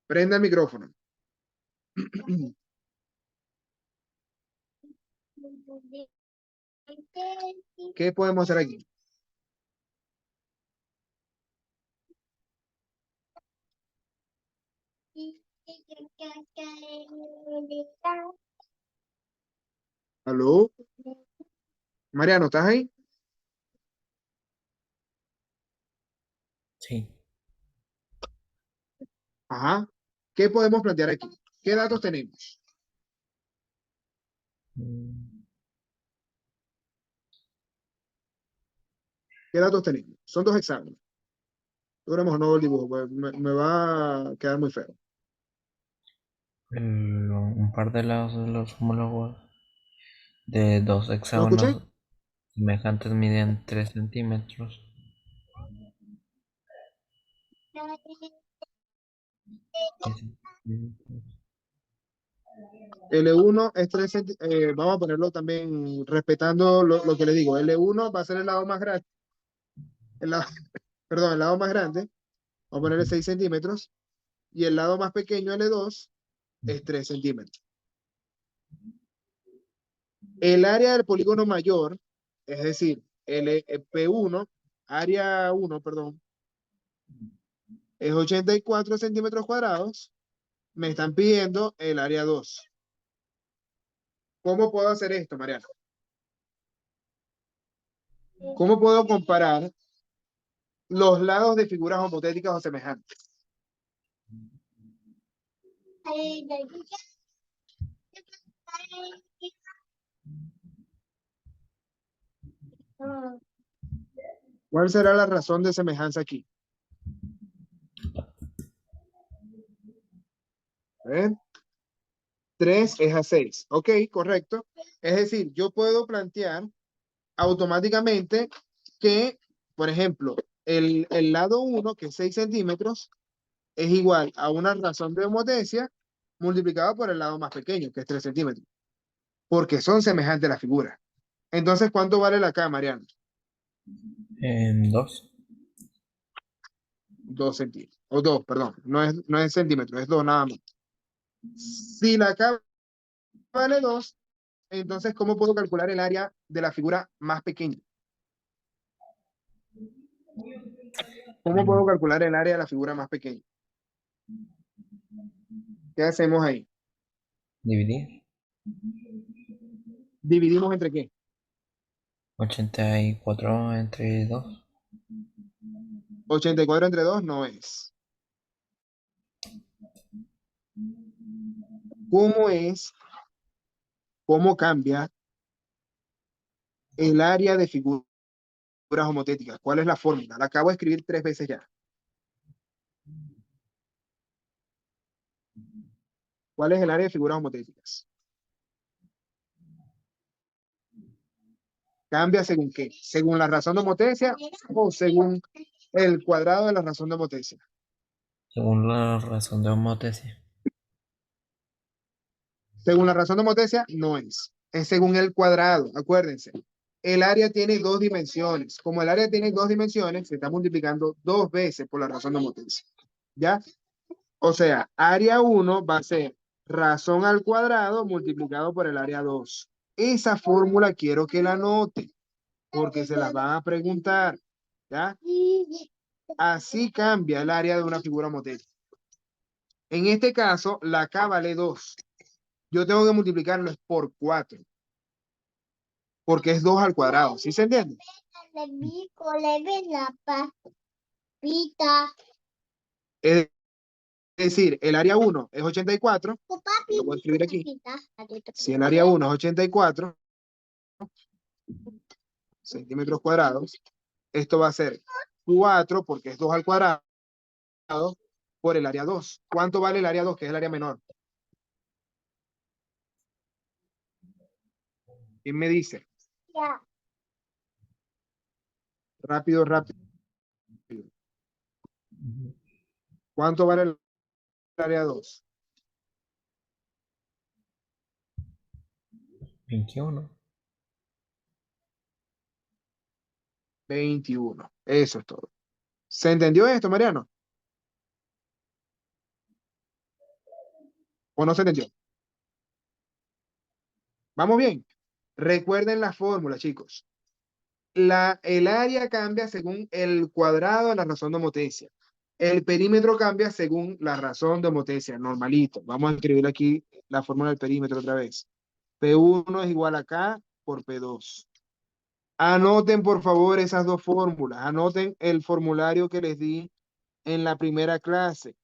Prenda el micrófono. ¿Qué podemos hacer aquí? ¿Aló? Mariano, ¿estás ahí? Sí. Ajá. ¿Qué podemos plantear aquí? ¿Qué datos tenemos? Mm, ¿Qué datos tenemos? Son dos hexágonos. Logramos no el dibujo, pues me va a quedar muy feo. Un par de lados de los homólogos de dos ¿No escuché? hexágonos semejantes miden 3 centímetros. L1 es 3 vamos a ponerlo también respetando lo que le digo. L1 va a ser el lado más grande, el lado, perdón, el lado más grande, vamos a ponerle 6 centímetros, y el lado más pequeño, L2, es 3 centímetros. El área del polígono mayor, es decir, P1, área 1, perdón, es 84 centímetros cuadrados, me están pidiendo el área 2. ¿Cómo puedo hacer esto, Mariano? ¿Cómo puedo comparar los lados de figuras homotéticas o semejantes? ¿Cuál será la razón de semejanza aquí? ¿Ven? 3 es a 6. Ok, correcto. Es decir, yo puedo plantear automáticamente que, por ejemplo, el lado 1, que es 6 centímetros, es igual a una razón de homotecia multiplicado por el lado más pequeño, que es 3 centímetros, porque son semejantes las figuras. Entonces, ¿cuánto vale la K, Mariano? En 2. 2 centímetros. O 2, perdón. No es centímetros, es 2 nada más. Si la K vale 2, entonces, ¿cómo puedo calcular el área de la figura más pequeña? ¿Cómo puedo calcular el área de la figura más pequeña? ¿Qué hacemos ahí? Dividir. ¿Dividimos entre qué? 84 entre 2. 84 entre 2 no es. ¿Cómo es? ¿Cómo cambia el área de figuras homotéticas? ¿Cuál es la fórmula? La acabo de escribir 3 veces ya. ¿Cuál es el área de figuras homotéticas? ¿Cambia según qué? ¿Según la razón de homotecia o según el cuadrado de la razón de homotecia? Según la razón de homotecia. Según la razón de homotecia, no es. Es según el cuadrado, acuérdense. El área tiene 2 dimensiones. Como el área tiene 2 dimensiones, se está multiplicando 2 veces por la razón de homotecia. ¿Ya? O sea, área 1 va a ser razón al cuadrado multiplicado por el área 2. Esa fórmula quiero que la anote, porque se la van a preguntar. ¿Ya? Así cambia el área de una figura homotética. En este caso, la K vale 2. Yo tengo que multiplicarlo por 4. Porque es 2 al cuadrado. ¿Sí se entiende? Es decir, el área 1 es 84. Lo voy a escribir aquí. Si el área 1 es 84 centímetros cuadrados, esto va a ser 4 porque es 2 al cuadrado por el área 2. ¿Cuánto vale el área 2, que es el área menor? ¿Quién me dice? Rápido, rápido. ¿Cuánto vale el área 2? 21. 21. Eso es todo. ¿Se entendió esto, Mariano? ¿O no se entendió? ¿Vamos bien? Recuerden la fórmula, chicos. El área cambia según el cuadrado de la razón de homotecia. El perímetro cambia según la razón de homotecia, normalito. Vamos a escribir aquí la fórmula del perímetro otra vez. P1 es igual a K por P2. Anoten, por favor, esas dos fórmulas. Anoten el formulario que les di en la primera clase.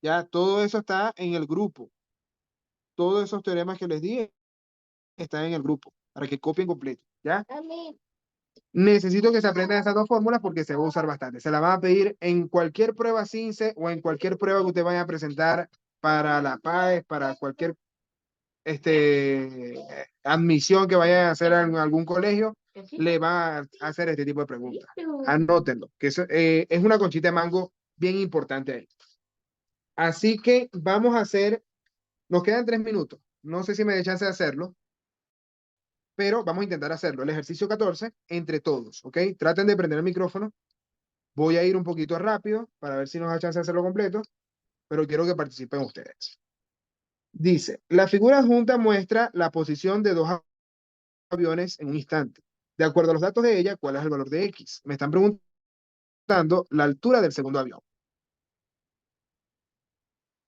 Ya, todo eso está en el grupo. Todos esos teoremas que les di están en el grupo, para que copien completo. ¿Ya? Necesito que se aprendan esas dos fórmulas porque se va a usar bastante. Se la van a pedir en cualquier prueba CINCE o en cualquier prueba que usted vaya a presentar para la PAES, para cualquier admisión que vaya a hacer en algún colegio, le va a hacer este tipo de preguntas. Anótenlo, que eso, es una conchita de mango bien importante ahí. Así que vamos a hacer, nos quedan 3 minutos. No sé si me dé chance de hacerlo, pero vamos a intentar hacerlo. El ejercicio 14 entre todos, ¿ok? Traten de prender el micrófono. Voy a ir un poquito rápido para ver si nos da chance de hacerlo completo, pero quiero que participen ustedes. Dice, la figura adjunta muestra la posición de dos aviones en un instante. De acuerdo a los datos de ella, ¿cuál es el valor de X? Me están preguntando la altura del segundo avión.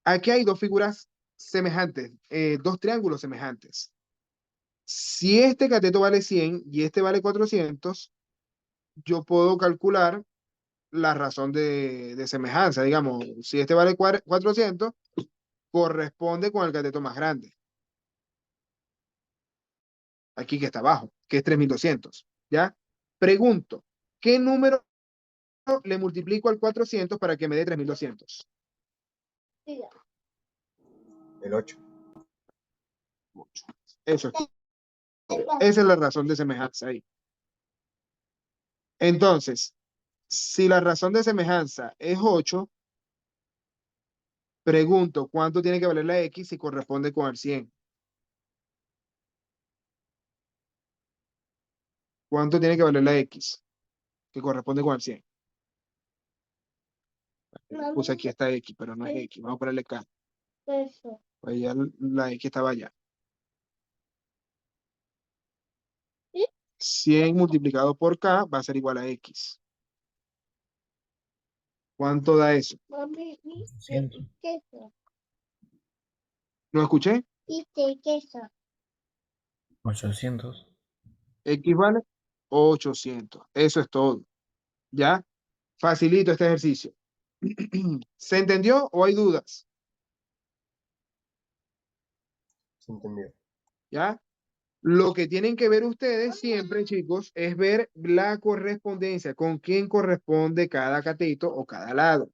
Aquí hay dos figuras semejantes, dos triángulos semejantes. Si este cateto vale 100 y este vale 400, yo puedo calcular la razón de semejanza. Digamos, si este vale 400, corresponde con el cateto más grande. Aquí que está abajo, que es 3200. ¿Ya? Pregunto, ¿qué número le multiplico al 400 para que me dé 3200? El 8. Eso es. Esa es la razón de semejanza ahí. Entonces, si la razón de semejanza es 8, pregunto, ¿cuánto tiene que valer la X si corresponde con el 100? ¿Cuánto tiene que valer la X que corresponde con el 100? Puse aquí esta X, pero no es X. Vamos a ponerle K. Pues ya la X estaba allá. 100 multiplicado por K va a ser igual a X. ¿Cuánto da eso? 800. ¿No escuché? 800. X vale 800. Eso es todo. ¿Ya? Facilito este ejercicio. ¿Se entendió o hay dudas? Se entendió. ¿Ya? Lo que tienen que ver ustedes siempre, chicos, es ver la correspondencia, con quién corresponde cada cateto o cada lado.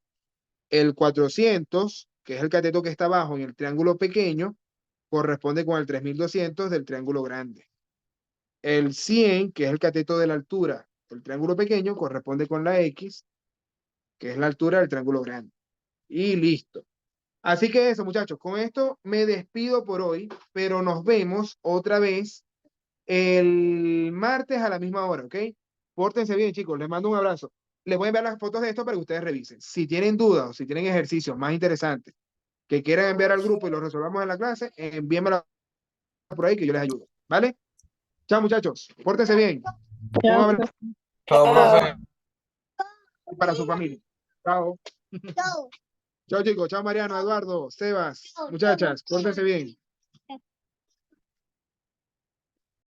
El 400, que es el cateto que está abajo en el triángulo pequeño, corresponde con el 3200 del triángulo grande. El 100, que es el cateto de la altura del triángulo pequeño, corresponde con la X, que es la altura del triángulo grande. Y listo. Así que eso, muchachos, con esto me despido por hoy, pero nos vemos otra vez el martes a la misma hora, ¿ok? Pórtense bien, chicos, les mando un abrazo. Les voy a enviar las fotos de esto para que ustedes revisen. Si tienen dudas o si tienen ejercicios más interesantes que quieran enviar al grupo y los resolvamos en la clase, envíenmelo por ahí que yo les ayudo, ¿vale? Chao, muchachos, pórtense bien. Un Chao, abrazo profe. Chao, profe. para su familia. Chao. Chau. Chao, chicos. Chao, Mariano, Eduardo, Sebas, muchachas, pórtense bien.